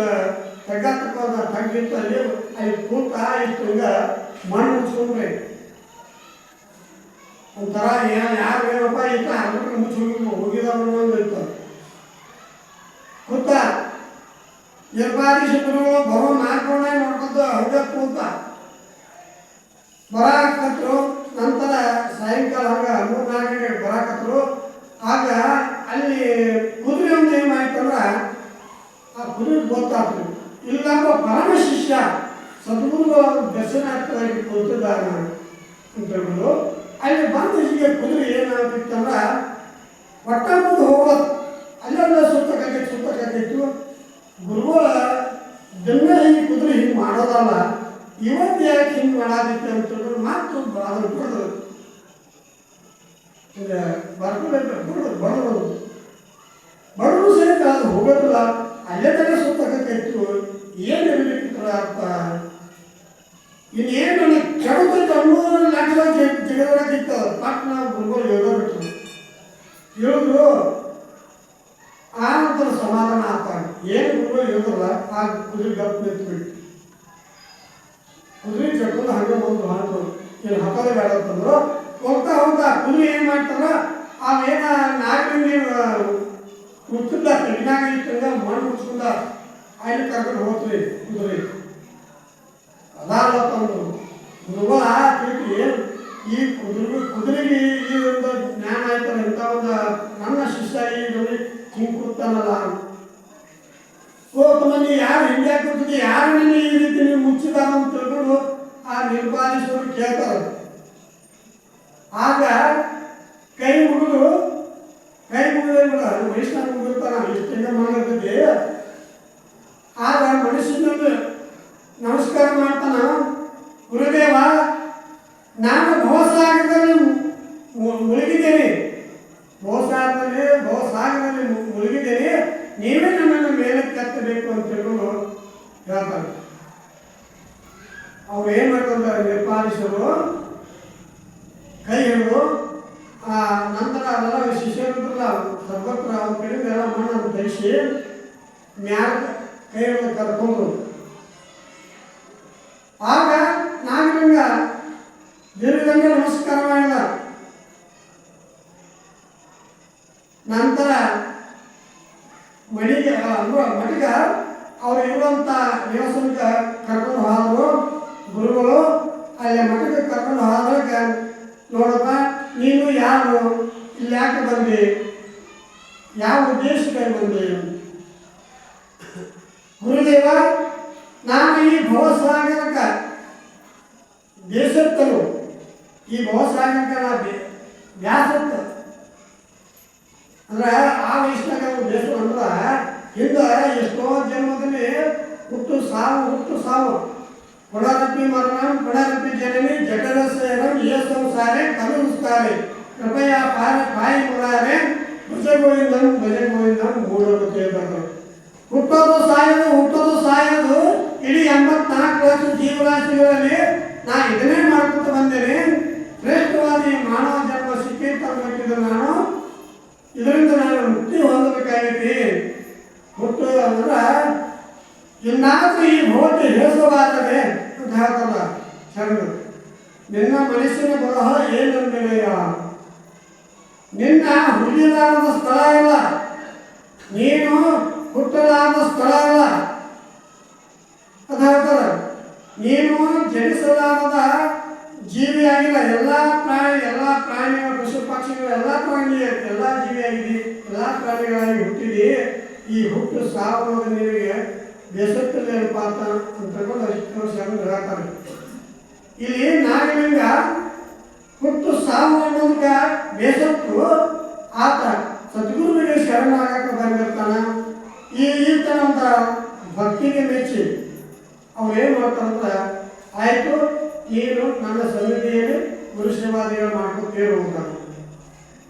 ತಗ್ಗತ್ತಕ್ಕೊಂದು ತಗ್ಗಿತ್ತು, ಅಲ್ಲಿ ಕೂತ ಇಷ್ಟು ಈಗ ಮಣ್ಣು ಮುಚ್ಕೊಂಡ್ರೆ ಒಂಥರ ಯಾರು ಏನಪ್ಪ ಇತ್ತ ಅರ್ಬಿಟ್ಟು ಮುಚ್ಚಿ ಹೋಗಿದವರು ಇತ್ತು. ಕೂತ ನಿರ್ಪಾದಿ ಶಿಬಿರಗಳು ಬರೋ ನಾಲ್ಕೊಂಡೆ ನೋಡ್ಕೊಂಡು ಹಂಗೆ ಕೂತ ಬರಾಕತ್ರು. ನಂತರ ಸಾಯಂಕಾಲ ಹಂಗೆ 3-4 ಗಂಟೆಗೆ ಬರಾಕತ್ರು. ಆಗ ಅಲ್ಲಿ ಕುದುರೆ ಒಂದು ಏನು ಮಾಡ್ತಂದ್ರೆ ಆ ಕುದುರೆ ಗೊತ್ತಾಗ್ತದೆ, ಇಲ್ಲಪ್ಪ ಪರಮ ಶಿಷ್ಯ ಸದ್ಗುರುಗಳ ದರ್ಶನಾರ್ಥವಾಗಿ ಕೂತಿದ್ದಾನೆ ಅಂತ ಹೇಳ್ಬೋದು. ಅಲ್ಲಿ ಬಂದು ಹೀಗೆ ಕುದುರೆ ಏನಾಗ್ತಿತ್ತಂದ್ರೆ ಒಟ್ಟ ಮುಂದೆ ಹೋಗೋದು, ಅಲ್ಲೆಲ್ಲ ಸುತ್ತಕ್ಕಾಗಿತ್ತು. ಗುರುಗಳ ದಿನ ಹಿಂಗೆ ಕುದುರೆ ಹಿಂಗೆ ಮಾಡೋದಲ್ಲ, ಇವತ್ತು ಯಾಕೆ ಹಿಂಗೆ ಮಾಡಾದಿತ್ತು ಅಂತಂದ್ರೆ ಮಾತು ಅದ್ರ ಬಿಡೋದು ಹಿಂಗೆ ಬಡವರು ಸಹಿತ ಅದು ಹೋಗೋದಿಲ್ಲ, ಅಲ್ಲೇ ತನಕ ಸುತ್ತಕ್ಕಾಗಿತ್ತು. ಏನು ಇರಬೇಕಿತ್ತು ಅರ್ಥ, ಇನ್ನೇನು ನನಗೆ ಕೆಡತೈತೆ ಅನ್ನೋದ್ರ ಲೆಕ್ಕದಾಗ ಜಿಗದಾಗಿತ್ತು. ಪಟ್ನ ಗುರುಗಳು ಹೇಳೋಬಿಟ್ರು, ಹೇಳಿದ್ರು. ಆ ನಂತರ ಸಮಾಧಾನ ಆಗ್ತಾರೆ. ಏನು ಗುರುಗಳು ಹೇಳಿದ್ರಲ್ಲ ನಿಂತ್ಬಿಟ್ಟು ಕುದುರೆ ಚಕ್ಕೊಂಡು ಹಂಗೆ ಬಂದು ಹಾಕು ಇಲ್ಲಿ ಹಾಕೋದೇ ಬೇಡ ಅಂತಂದ್ರು. ಹೋಗ್ತಾ ಹೋಗ್ತಾ ಕುದುರೆ ಏನು ಮಾಡ್ತಾರ ಅವೇನ ನಾಗಲಿಂಗಿ ಹುಟ್ಟಿದ ತೆಗಿನಾಗ ಇಟ್ಟಂಗ ಮಣ್ಣು ಮುಚ್ಕೊಂಡ ಅಲ್ಲಿ ಕರ್ಕೊಂಡು ಹೋಗ್ತೀವಿ ಕುದುರೆ ಅದಾರತ್ತಂದ್ರು ಮೃಗ ತಿಳ್ಕಿ ಈ ಕುದುರೆಗೆ ಈ ಒಂದು ಜ್ಞಾನ ಆಯ್ತಲ್ಲ ಇಂಥ ಒಂದು ನನ್ನ ಶಿಷ್ಯ ಈ ಹಿಂಗೆ ಕೂತಾನಲ್ಲ ಮಂದಿ ಯಾರು ಹಿಂಗೆ ಕೂತಿದ್ದೆ ಯಾರು ನಿನ್ನೆ ಈ ರೀತಿ ನೀವು ಮುಚ್ಚಿದಾರ ಅಂತ ತಿಳ್ಕೊಂಡು ಆ ನಿರ್ಪಾಲಿಸೋರು ಕೇಳ್ತಾರೆ. ಆಗ ಕೈ ಮುಗಿದು ವಯಸ್ಸಿನಾಗ ಮುಗಿರ್ತಾನ ಇಷ್ಟೆಲ್ಲ ಮಾಡಿರ್ತೈತಿ. ಆಗ ಮನುಷ್ಯನಲ್ಲಿ ನಮಸ್ಕಾರ ಮಾಡ್ತಾನ, ಗುರುದೇವ ನಾನು ಭವಸಾಗರದಲ್ಲಿ ಮುಳುಗಿದ್ದೇನೆ, ಭವಸಾಗರದಲ್ಲಿ ಮುಳುಗಿದ್ದೇನೆ, ನೀವೇ ನನ್ನನ್ನು ಮೇಲೆ ಕೆತ್ತಬೇಕು ಅಂತ ತಿಳ್ಕೊಂಡು ಹೇಳ್ತಾರೆ. ಅವ್ರು ಏನು ಮಾಡ್ಕೊಂತಾರೆ ನಿರ್ಪಾಲಿಸೋರು ಕೈ ಹಿಡಿದು ನಂತರ ಅದೆಲ್ಲ ಶಿಷ್ಯರಿದ್ರಲ್ಲ ಸರ್ವತ್ರ ಅವ್ರ ಕಡೆಯಿಂದ ಎಲ್ಲ ಮಣ್ಣನ್ನು ಧರಿಸಿ ಮ್ಯಾಲ ಕೈ ಹಿಡಿದು ಕರ್ಕೊಂಡು ಆಗ ನಾಗಲಿಂಗ ದೀರ್ಘಂಗೆ ನಮಸ್ಕಾರ ಮಾಡಿದ. ನಂತರ ಮಠಿಗೆ ಅವ್ರು ಇರುವಂಥ ದೇವಸ್ಥಾನಕ್ಕೆ ಕರ್ಕೊಂಡು ಹೋದ್ರು ಗುರುಗಳು. ಅಲ್ಲಿ ಮಠಕ್ಕೆ ಕರ್ಕೊಂಡು ಹೋದಾಗ ನೋಡಪ್ಪ ನೀನು ಯಾರು, ಇಲ್ಲಿ ಯಾಕೆ ಬಂದಿ, ಯಾವ ಉದ್ದೇಶಕ್ಕೆ ಬಂದಿ? ಗುರುದೇವ ನಾನು ಈ ಭವಸಾಗರಕ್ಕೆ ಬೇಸತ್ತನು, ಈ ಭವಸಾಗರಕ್ಕೆ ನಾ ಬ್ಯಾಸತ್ತ ಅಂದ್ರೆ ಆ ವಯಸ್ಸಿನಾಗ ಬೇಸರ ಅಂದ್ರೆ ಹಿಂದೆ ಎಷ್ಟೋ ಜನ್ಮದಲ್ಲಿ ಹುಟ್ಟು ಸಾವು ಪುನರಪಿ ಮರಣಂ ಪುನರಪಿ ಜನನಿ ಜಠರಸೇನಂ ಯೇ ಸಂಸಾರೆ ಕರುಸ್ತಾರೆ ಕೃಪಯ ಪಾಯಿ ಮುರಾರೆ ಭಜ ಗೋವಿಂದಂ ಮೂಢರು ಹೇಳ್ತಾರೆ. ಹುಟ್ಟೋದು ಸಾಯೋದು ಇಡೀ 84 ಲಕ್ಷ ಜೀವರಾಶಿಗಳಲ್ಲಿ ನಾ ಇದನ್ನೇ ಮಾಡ್ಕೊತ ಬಂದೇನೆ. ಶ್ರೇಷ್ಠವಾದ ಮಾನವ ಜನ್ಮ ಸಿಕ್ಕಿದ್ರೆ ನಾನು ಇದರಿಂದ ನಾನು ಮುಕ್ತಿ ಹೊಂದಬೇಕಾಗೈತಿ. ಹುಟ್ಟು ಅಂದ್ರೆ ಇನ್ನಾದ್ರೂ ಈ ಭೌತಿ ಹೇಸವಾದರೆ ಅಂತ ಹೇಳ್ತಲ್ಲ ಶರಣರು. ನಿನ್ನ ಮನಸ್ಸಿನ ಬರಹ ಏನಂದೇನೆಯ, ನಿನ್ನ ಹುಟ್ಟಿಲಾರದ ಸ್ಥಳ ಇಲ್ಲ, ನೀನು ಹುಟ್ಟಲಾರದ ಸ್ಥಳ ಇಲ್ಲ ಅಂತ ಹೇಳ್ತಾರೆ. ನೀನು ಜನಿಸಲಾರದ ಜೀವಿಯಾಗಿಲ್ಲ. ಎಲ್ಲ ಪ್ರಾಣಿಗಳು ಪಶು ಪಕ್ಷಿಗಳು ಎಲ್ಲ ಜೀವಿಯಾಗಿದ್ದಿ, ಎಲ್ಲ ಪ್ರಾಣಿಗಳಾಗಿ ಹುಟ್ಟಿದಿ. ಈ ಹುಟ್ಟು ಸಾವು ನಿನಗೆ ಬೇಸತ್ತಲೇನಪ್ಪ ಅಂತ ತಿಳ್ಕೊಂಡು ಅಷ್ಟು ಶರಣರು ಹೇಳ್ತಾರೆ. ಇಲ್ಲಿ ನಾಗಲಿಂಗ ಹುಟ್ಟು ಸಾವು ಅನ್ನೋದಕ್ಕೆ ಬೇಸತ್ತು ಆತ ಸದ್ಗುರುವಿಗೆ ಶರಣಾಗಕ್ಕೆ ಬಂದಿರ್ತಾನ. ಈ ಥರ ಅಂತ ಭಕ್ತಿಗೆ ಮೆಚ್ಚಿ ಅವ್ರು ಏನು ಮಾಡ್ತಾರಂದ್ರೆ, ಆಯಿತು ನೀನು ನನ್ನ ಸನ್ನಿಧಿಯಲ್ಲಿ ಗುರು ಸೇವಾದಿಗಳು ಮಾಡ್ಕೊತೀರು ಅಂತ.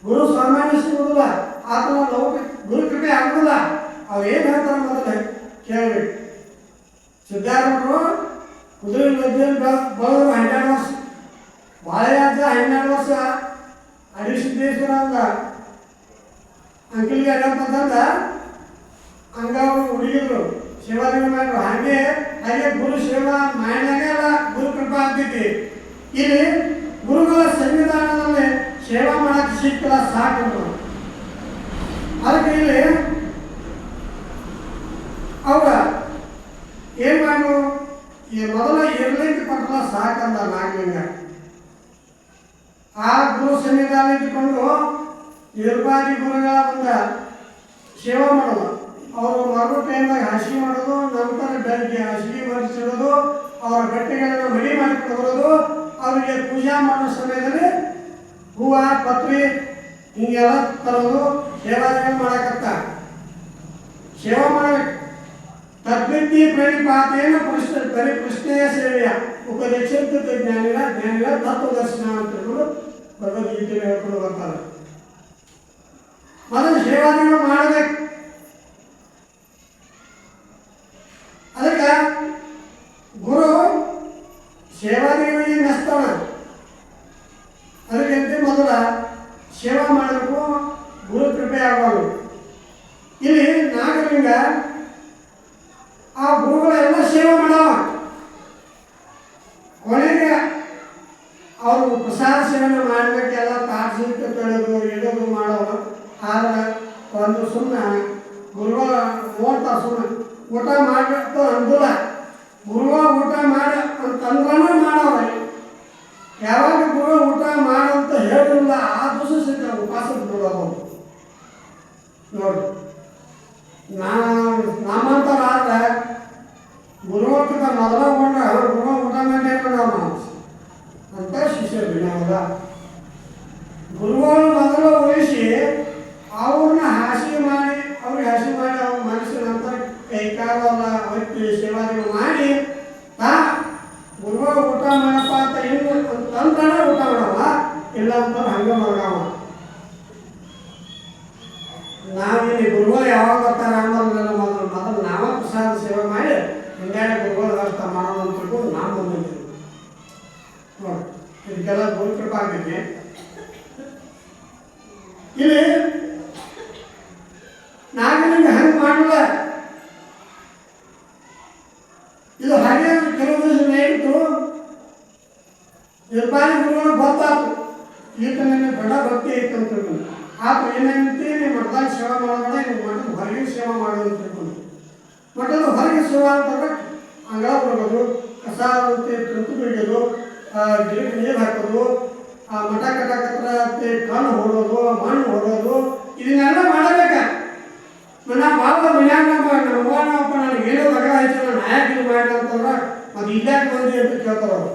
ಗುರು ಸಾಮಾನ್ಯ ಸಿಗುವುದಿಲ್ಲ, ಆತನ ಲೌಕಿಕ ಗುರು ಕೃಪೆ ಆಗುದಿಲ್ಲ. ಅವ್ರು ಏನು ಹೇಳ್ತಾರೆ ಮೊದಲೇ ಕೇಳಬೇಕು. ಸಿದ್ಧಾರೂಢರು ಕುದುರೆ ಮಧ್ಯೆ ಬರೋದು 12 ವರ್ಷ, ಬಾಳೆಯಾದ 12 ವರ್ಷ ಅಡಿಸಿದ್ದೇಶ್ವರ ಅಂದ ಅಂಕಲಿಗೆ ಅಡ್ಡಂತಂದ ಹಂಗ ಅವರು ಹುಡುಗಿದ್ರು ಸೇವಾದಿಗಳು ಮಾಡಿದ್ರು. ಹಾಗೆ ಗುರು ಸೇವಾ ಮಾಡಿದಾಗೆ ಅಲ್ಲ ಗುರು ಕೃಪಾ ಆಗ್ತೈತಿ. ಇಲ್ಲಿ ಗುರುಗಳ ಸಂವಿಧಾನದಲ್ಲಿ ಸೇವಾ ಮಾಡಕ್ಕೆ ಸಿಕ್ಕಲ್ಲ ಸಾಕು. ಅದಕ್ಕೆ ಇಲ್ಲಿ ಅವ್ರ ಏನು ಮಾಡು, ಈ ಮೊದಲ ಇರ್ಲಿಕ್ಕೆ ಕೊಟ್ಟಲ್ಲ ಸಾಕಂದ ನಾಗಲಿಂಗ. ಆ ಗುರು ಸನ್ನಿಧಾನ ಇಟ್ಟುಕೊಂಡು ನಿರ್ವಾದಿ ಗುರುಗಳ ಒಂದು ಸೇವಾ ಮಾಡೋದು. ಅವರು ಮರು ಟೈಮ್ದಾಗ ಹಾಸಿಗೆ ಮಾಡೋದು, ನಂತರ ಬೆಳಗ್ಗೆ ಹಾಸಿಗೆ ಮರೆಸಿಡೋದು, ಅವರ ಬಟ್ಟೆಗಳನ್ನು ಮಡಿ ಮಾಡಿಕೊಂಡು ಬರೋದು, ಅವರಿಗೆ ಪೂಜಾ ಮಾಡೋ ಸಮಯದಲ್ಲಿ ಹೂವು ಪತ್ರಿ ಹಿಂಗೆಲ್ಲ ತರೋದು, ಸೇವಾದಿಗಳು ಮಾಡಕತ್ತ ಸೇವಾ ಮಾಡಬೇಕು. ತದ್ವಿದ್ಯೆ ಪ್ರಣಿಪಾತೇನ ಪರಿಪೃಷ್ಣೆಯ ಸೇವೆಯ ಉಪದೇಶಿತ ಜ್ಞಾನಿಗಳ ತತ್ವದರ್ಶನ ಅಂತ ಹೇಳ್ಕೊಂಡು ಭಗವದ್ಗೀತೆಯಲ್ಲಿ ಹೇಳ್ಕೊಂಡು ಬರ್ತಾರೆ. ಮೊದಲು ಸೇವಾದಿಗಳು ಮಾಡಬೇಕು. ಅದಕ್ಕೆ ಗುರು ಸೇವಾದಿಗಳಿಗೆ ಮೆಸ್ತಾನ. ಅದಕ್ಕೆ ಮೊದಲ ಸೇವಾ ಮಾಡಬೇಕು, ಗುರು ಕೃಪೆ ಆಗಬೇಕು. ಇಲ್ಲಿ ನಾಗಲಿಂಗ ಆ ಗುರುಗಳೆಲ್ಲ ಸೇವೆ ಒಂದು ಸುಮ್ಮನೆ ಗುರುಗಳು ನೋಡ್ತಾರೆ, ಸುಮ್ಮನೆ ಊಟ ಮಾಡಬೇಕು ಅನುಕೂಲ, ಗುರುಗಳು ಊಟ ಮಾಡಿ ಅಂತಂದ್ರೂ ಮಾಡೋರು. ಯಾವಾಗ ಗುರು ಊಟ ಮಾಡಂತ ಹೇಳಿಲ್ಲ ಆ ದಿವಸ ಸಿಕ್ಕ ಉಪವಾಸ ಬಿಡೋದು ನೋಡಿ. ನಮ್ಮಂತರಾದ್ರೆ ಗುರುವರ್ಗ ಮೊದಲ ಗುರು ಊಟ ಮಾಡಿ ನಾವು ಅಂತ ಶಿಷ್ಯರು ನಾವಲ್ಲ. ಗುರುಗಳು ಮೊದಲು ಉಳಿಸಿ ಅವ್ರನ್ನ ಹಾಸಿಗೆ ಮಾಡಿ ಅವ್ರಿಗೆ ಅವ್ರ ಮನಸ್ಸಿನ ನಂತರ ಕೈ ಕಾಲಲ್ಲ ಹೊತ್ತಿ ಸೇವಾದಿಗಳು ಮಾಡಿ ಗುರುಗಳು ಊಟ ಮಾಡಪ್ಪ ಅಂತ ಇನ್ನು ಅಂತಂದ್ರೆ ಊಟ ಮಾಡವ, ಇಲ್ಲ ಅಂತಂದ್ರೆ ಹಂಗೆ ಮಲಗವ. ನಾವಿಲ್ಲಿ ಗುರುಗಳು ಯಾವಾಗ ಬರ್ತಾರೆ ಆಮೇಲೆ ಮೊದಲು ನಾವೇ ಪ್ರಸಾದ ಸೇವೆ ಮಾಡಿ ಹಿಂಗಾಡಿ ಗುರುಗಳು ವ್ಯವಸ್ಥೆ ಮಾಡೋಣ ಅಂತ ತಿಳ್ಕೊಂಡು ನಾವು ಬಂದಿದ್ದೀವಿ ನೋಡಿ. ಇದಕ್ಕೆಲ್ಲ ಗುರು ಕೃಪಾ ಆಗೈತಿ. ಇಲ್ಲಿ ನಾಗನಿಗೆ ಹಂಗೆ ಮಾಡಲ್ಲ. ಇದು ಹಾಗೆ ಕೆಲವು ದಿವಸ ಹೇಳಿತು ನಿರ್ಮಾಣಿ ಗುರುಗಳು ಗೊತ್ತಾಯ್ತು ಈತ ನನ್ನ ದೊಡ್ಡ ಭಕ್ತಿ ಐತೆ ಅಂತ ತಿಳ್ಕೊಂಡು ಆತು ಏನಂತೆ ನೀವು ಮಠದಾಗ ಸೇವೆ ಮಾಡೋಣ, ನೀವು ಮಠದ ಹೊರಗಿನ ಸೇವೆ ಮಾಡೋದು ಅಂತ ತಿಳ್ಕೊಂಡು ಮಠದ ಹೊರಗೆ ಸೇವೆ ಅಂತಂದ್ರೆ ಅಂಗಳ ಬರೋದು, ಕಸ ತಂತು ಬಿಡೋದು, ಗಿಡಕ್ಕೆ ನೀರು ಹಾಕೋದು, ಮಠ ಕಟ್ಟಕತ್ತೆ ಕಣ್ಣು ಹೊಡೋದು, ಮಣ್ಣು ಹೊಡೋದು, ಇದನ್ನೆಲ್ಲ ಮಾಡಬೇಕ. ನಾ ಭಾಳ ಮನ್ಯಾಗ ನಮ್ಮಪ್ಪ ನನಗೆ ಏನೋ ಲಗ ಆಯ್ತು ನಾನು ಯಾಕೆ ಮಾಡಿ ಅಂತಂದ್ರೆ ಅದು ಇಲ್ಲಾಕೆ ಬಂದಿ ಅಂತ ಕೇಳ್ತಾರೆ ಅವರು.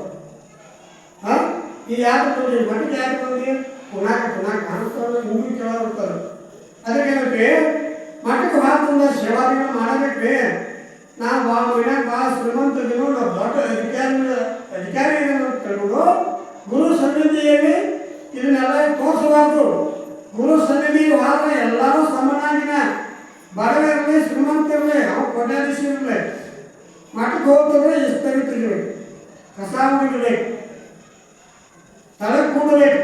ಇದು ಯಾಕೆ ಬಂದಿ, ಮಠಕ್ಕೆ ಯಾಕೆ ಬಂದಿ, ಪುನಾಕ ಕಾಣಿಸ್ತಾರೆ, ಹಿಂಗೆ ಕೇಳೋರ್ತಾರೆ. ಅದಕ್ಕೆ ಮಠಕ್ಕೆ ಭಾಳ ಸೇವಾದಿಗಳು ಮಾಡಬೇಕ್ರಿ. ನಾವು ಭಾಳ ಮನ್ಯಾಗ ಭಾಳ ಶ್ರೀಮಂತರಿಗೂ ನಾವು ದೊಡ್ಡ ಅಧಿಕಾರಿ ತಿಳ್ಕೊಂಡು ಗುರು ಸನ್ನಿಧಿಯಲ್ಲಿ ಇದನ್ನೆಲ್ಲ ತೋರಿಸಬಾರ್ದು. ಗುರು ಸನ್ನಿಧಿ ವಾರ ಎಲ್ಲರೂ ಸಮನಾಗಿನ, ಬಡವಿರಲಿ ಶ್ರೀಮಂತರಿರಲಿ ಅವ್ರು ಕೊಟ್ಟಾಧೀಶ ಇರಲಿ, ಮಠಕ್ಕೆ ಹೋಗ್ತಂದ್ರೆ ಇಸ್ತರಿ ತೆಗಿಬೇಕು, ಕಸ ಮುಗಿಬೇಕು, ತಲೆ ಕೂಡಬೇಕು.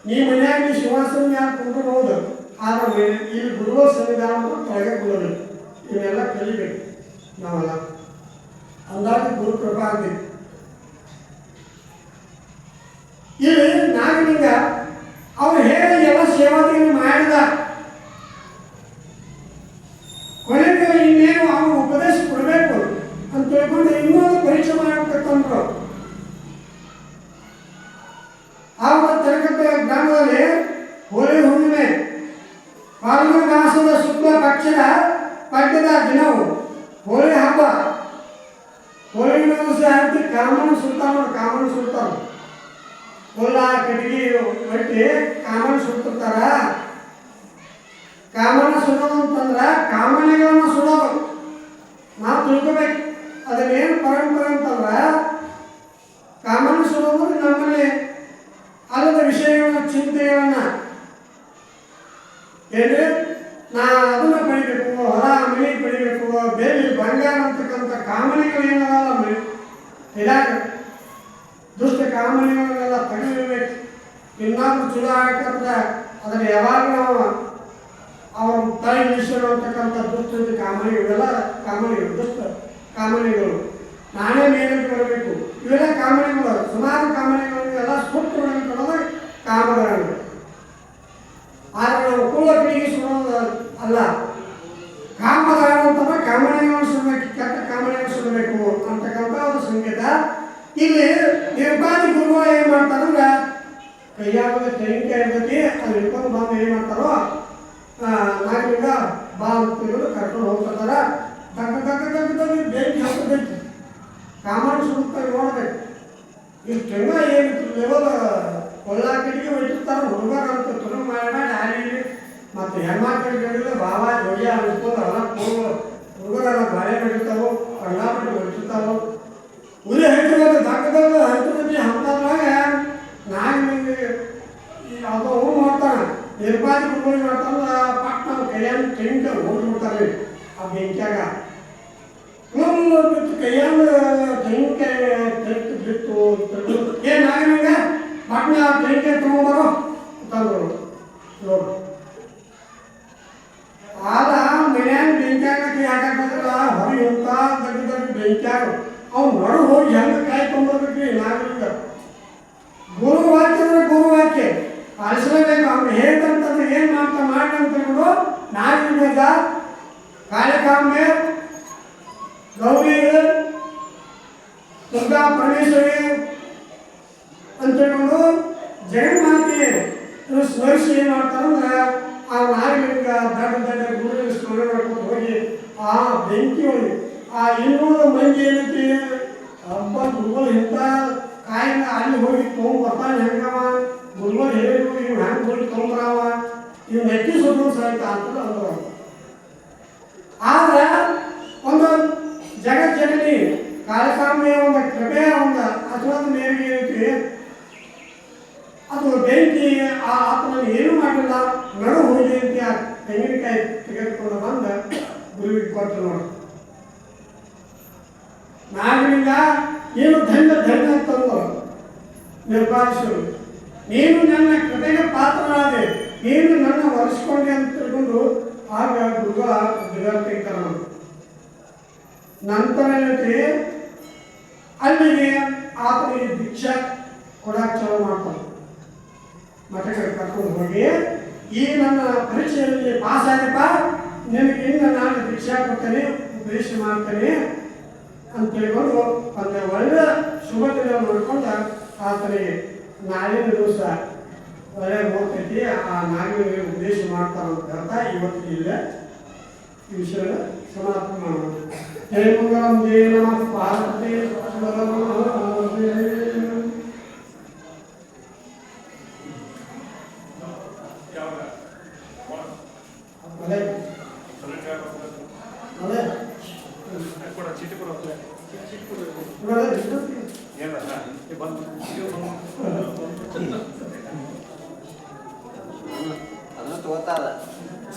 ನೀ ಮನ್ಯಾಗ ನೀ ಶಿವಾಸನ ಯಾಕೆ ಕುಂಡ್ರಬಹುದು, ಆದರೆ ಇಲ್ಲಿ ಗುರುಗಳ ಸನ್ನಿಧಾನ ಕೆಳಗೆ ಕೂಡಬೇಕು. ಇವನ್ನೆಲ್ಲ ಕಲಿಬೇಕು ನಾವೆಲ್ಲ. ಅಂದಾಗ ಗುರು ಕೃಪಾ ಆಗ್ಬೇಕು. ಇಲ್ಲಿ ನಾಗಲಿಂಗ ಅವ್ರು ಹೇಳಿ ಎಲ್ಲ ಸೇವಾದಿಯನ್ನು ಮಾಡಿದ. ಕೊನೆಗೆ ಇನ್ನೇನು ಅವನು ಉಪದೇಶ ಕೊಡಬೇಕು ಅಂತ ತಿಳ್ಕೊಂಡು ಇನ್ನೊಂದು ಪರೀಕ್ಷೆ ಮಾಡಬೇಕಂತಂದ್ರು. ಆವಾಗ ತರಗತಿ ಗ್ರಾಮದಲ್ಲಿ ಹೋಳಿ ಹುಣ್ಣಿಮೆ ಫಾಲ್ಗುಣ ಮಾಸದ ಶುಕ್ಲ ಪಕ್ಷದ ಪಡ್ಡದ ದಿನವು ಹೋಳಿ ಹಬ್ಬ. ಹೋಳಿ ದಿವಸ ಆಯ್ತು ಕಾಮನ ಸುಡ್ತಾವ, ಕಾಮನ ಸುಡ್ತಾವ, ಹುಲ್ಲ ಕಟ್ಟಿಗೆ ಒಟ್ಟಿ ಕಾಮನ ಸುಡ್ತಿರ್ತಾರ. ಕಾಮನ ಸುಡೋದು ಅಂತಂದ್ರೆ ಕಾಮನೆಗಳನ್ನ ಸುಡೋದು ನಾವು ತಿಳ್ಕೋಬೇಕು. ಅದನ್ನೇನು ಪರಂಪರೆ ಅಂತಂದ್ರೆ ಕಾಮನ ಸುಡೋದು ನಮ್ಮಲ್ಲಿ ಅಲ್ಲದ ವಿಷಯಗಳನ್ನ ಚಿಂತೆಗಳನ್ನ ಏನ್ರಿ ನಾ ಅದನ್ನ ಪಡಿಬೇಕು, ಹೊರ ಮನೆ ಪಡಿಬೇಕು, ಬೇಲಿ ಬಂಗಾರ ಅಂತಕ್ಕಂಥ ಕಾಮನೆಗಳು ಏನಲ್ಲ ಇದಾಗ ದುಷ್ಟ ಕಾಮನೆಗಳನ್ನೆಲ್ಲ ತೆಗೆದಿರ್ಬೇಕು. ಇನ್ನೊಂದು ಚಲೋ ಹಾಕಂದ್ರೆ ಅದನ್ನು ಯಾವಾಗ ನಾವು ಅವ್ರ ತಲೆ ಇಳಿಸೋಣ ಅಂತಕ್ಕಂಥ ದುಷ್ಟ ಕಾಮನೆಗಳೆಲ್ಲ ಕಾಮನೆಗಳು, ದುಷ್ಟ ಕಾಮನೆಗಳು. ನಾನೇ ಮೇಲಕ್ಕೆ ಬರಬೇಕು, ಇವೆಲ್ಲ ಕಾಮನೆಗಳು. ಸುಮಾರು ಕಾಮನೆಗಳು ಎಲ್ಲ ಸುಟ್ಟು ಕೊಡೋದು ಕಾಮಗಳನ್ನು. ಆದರೆ ನಾವು ಕೂಲ ಕಡೆಗೆ ಸುಡೋದು ಅಲ್ಲ, ಕಾಮದಾನ ಅಂತಂದ್ರೆ ಕಾಮನೆಗಳನ್ನು ಸುಡಬೇಕು, ಕೆಟ್ಟ ಕಾಮನೆಗಳನ್ನು ಸುಡಬೇಕು ಅಂತಕ್ಕಂಥ ಒಂದು ಸಂಕೇತ. ಇಲ್ಲಿ ನಿರ್ಮಾಣಿ ಗುರುಗಳು ಏನು ಮಾಡ್ತಾರಂದ್ರೆ ಕೈಯಾಗ ತೆಂಗಿನಕಾಯಿ ಇರ್ತೈತಿ, ಅದು ಹಿಡ್ಕೊಂಡು ಬಂದು ಏನು ಮಾಡ್ತಾರೋ ನಾಗಲಿಂಗ ಬಾ ಅಂತ ಕರ್ಕೊಂಡು ಹೋಗ್ತಿರ್ತಾರ. ಬೆಂಕಿ ಹಾಕಬೇಕು, ಕಾಮನ್ ಸುಡ್ತಾರೆ ನೋಡ್ಬೇಕು. ಇಷ್ಟು ಹೆಂಗ ಏನು ಲೆವೆಲ್ ಕೊಳ್ಳಾಕಡಿಗೆ ಇಟ್ಟಿರ್ತಾರೆ. ಹುಡುಗರು ಅಂತ ತುಳು ಮಾಡಿ ಆಡಿ ಮತ್ತು ಹೆಣ್ಮಕ್ಳಿಗೆ ಬಾವ ಜೋಡಿ ಅನ್ಸ್ಕೊಂಡು ಎಲ್ಲ ಹುಡುಗರೆಲ್ಲ ಗಾಳಿ ಮಾಡಿರ್ತಾವೆ, ಕಳ್ಳಾಪಟ್ಟು ಹೊಡಿತಿರ್ತಾವೆ. ಉರಿ ಹೈಟುಗಳು ದಕ್ಕದಾಗ ಹೈಟುಗತಿ ಹಂತದ್ರಾಗ ನಾಗಲಿಂಗ ಯಾವುದೋ ಅವ್ರು ಮಾಡ್ತಾನೆ, ನಿರ್ಮಾಣಿ ಗುರುಗಳು ಮಾಡ್ತಾರ. ಪಟ್ ನಾವು ಕೈಯನ್ನು ತೆಂಗಿನ ಹೋಗ್ಬಿಡ್ತಾರೆ ಆ ಬೆಂಕಿಯಾಗ. ಬಿಟ್ಟು ಕೈಯಾಗ ತೆಂಗಿನಕಾಯಿ ತೆಗೆದು ಬಿಟ್ಟು ಏನು ನಾಗಲಿಂಗ ಪಟ್ನ ತೆಂಗಿನಕಾಯಿ ತೊಗೊಂಬರೋ ತಂದರು ನೋಡಿ. ಆದ ಮನ್ಯಾಗ ಬೆಂಕಿಯಾಗ ಕೈ ಹಾಕಕ್ಕಾಗಲ್ಲ, ಹೊರಗೆ ಹೋಗ್ತಾ ದೊಡ್ಡ ಬೆಂಕಿಯಾಗ ಅವ್ನು ನಡು ಹೋಗಿ ಹೆಂಗೆ ಕಾಯಿ ತೊಗೊಂಬರ್ಬೇಕ್ರಿ ನಾಗಲಿಂಗ. ಗುರು ವಾಕ್ಯ ಅಂದ್ರೆ ಗುರು ವಾಕ್ಯ ಪಾಲಿಸಲೇಬೇಕು. ಅವ್ನು ಹೇಳ್ತಂತಂದ್ರೆ ಏನು ಮಾಡ್ತಾ ಮಾಡಿ ಅಂತ ಹೇಳ್ಬಿಡು ನಾಗಲಿಂಗ ಕಾಳಿಕಾಂಬೆ ಗೌರಿ ದುರ್ಗಾ ಪರಮೇಶ್ವರಿ ಅಂತೇಳ್ಕೊಂಡು ಜಗನ್ಮಾತೆ ಸ್ಮರಿಸಿ ಏನು ಮಾಡ್ತಾರಂದ್ರೆ ಆ ನಾಗಲಿಂಗ ದೊಡ್ಡ ದೊಡ್ಡ ಗುರು ಸ್ಮರಣೆ ಮಾಡ್ಕೊಂಡು ಹೋಗಿ ಆ ಬೆಂಕಿ ಒಳಗೆ ಆ 200 ಮಂದಿ ಏನೈತಿ ಹಬ್ಬ ಗುರುಗಳು ಇಂಥ ಕಾಯಿನ ಅಲ್ಲಿ ಹೋಗಿ ತೊಗೊಂಬರ್ತಾನೆ ಹೆಂಗವ ಗುರುಗಳು ಹೇಳಿದ್ರು ಇವ್ ಹೆಂಗೆ ಹೋಗಿ ತೊಗೊಂಬರವ ಇವ್ ನೆಟ್ಟಿ ಸುಟ್ಟು ಸಹಿತ ಅಂತ ಅಂದ್ರು. ಆದ್ರೆ ಒಂದು ಜಗಜ್ಜನನಿ ಕಾಳಿಕಾಂಬೆಯ ಒಂದು ಕೃಪೆಯ ಒಂದು ಅಥವಾದ ಮೇರೆಗೆ ಏನೈತಿ ಅದು ಬೆಂಕಿ ಆ ಆತನನ್ನು ಏನು ಮಾಡಿಲ್ಲ ನಡು ಹೋಗಿ ಅಂತ ತೆಂಗಿನಕಾಯಿ ತೆಗೆದುಕೊಂಡು ಬಂದು ಗುರುವಿಗೆ ಕೊಟ್ಟು ನೋಡಿ. ನಾಗಲಿಂಗ ಏನು ದಂಡ ದಂಡ ತಂದು ನಿರ್ಭಾಷರು ನೀನು ನನ್ನ ಕೃಪೆಗೆ ಪಾತ್ರನಾದೆ, ನೀನು ನನ್ನ ಒರೆಸ್ಕೊಂಡೆ ಅಂತ ತಿಳ್ಕೊಂಡು ಆಗ ದುರ್ಗ ತೆಗಿತಾರ. ನಂತರ ಏನೈತಿ ಅಲ್ಲಿಗೆ ಆತನಿಗೆ ದೀಕ್ಷಾ ಕೊಡಕ್ಕೆ ಚಾಲು ಮಾಡ್ತಾನೆ. ಮಠಕ್ಕೆ ಕರ್ಕೊಂಡು ಹೋಗಿ ಈ ನನ್ನ ಪರೀಕ್ಷೆಯಲ್ಲಿ ಪಾಸ್ ಆಗಪ್ಪ, ನಿನಗೆ ಇನ್ನು ನಾನು ದೀಕ್ಷಾ ಕೊಡ್ತೇನೆ, ಉಪದೇಶ ಮಾಡ್ತೇನೆ ಅಂತ ಹೇಳ್ಕೊಂಡು ಒಂದು ಒಳ್ಳೆ ಶುಭ ದಿನ ನೋಡ್ಕೊಂಡು ಆತನಿಗೆ ನಾಳಿನ ದಿವಸ ಒಳ್ಳೆ ಹೋಗ್ತೈತಿ ಆ ನಾಗಿನ ಉಪದೇಶ ಮಾಡ್ತಾರಂತ ಹೇಳ್ತಾ ಇವತ್ತು ಇಲ್ಲ ಈ ವಿಷಯದ ಸಮಾಪ್ತಿ ಮಾಡೋದು. ಜಯ ಮಂಗಲಂ ಜಯ ನಮಃ ಪಾರ್ವತಿ ಅದನ್ನು ತಗೋತಾರ.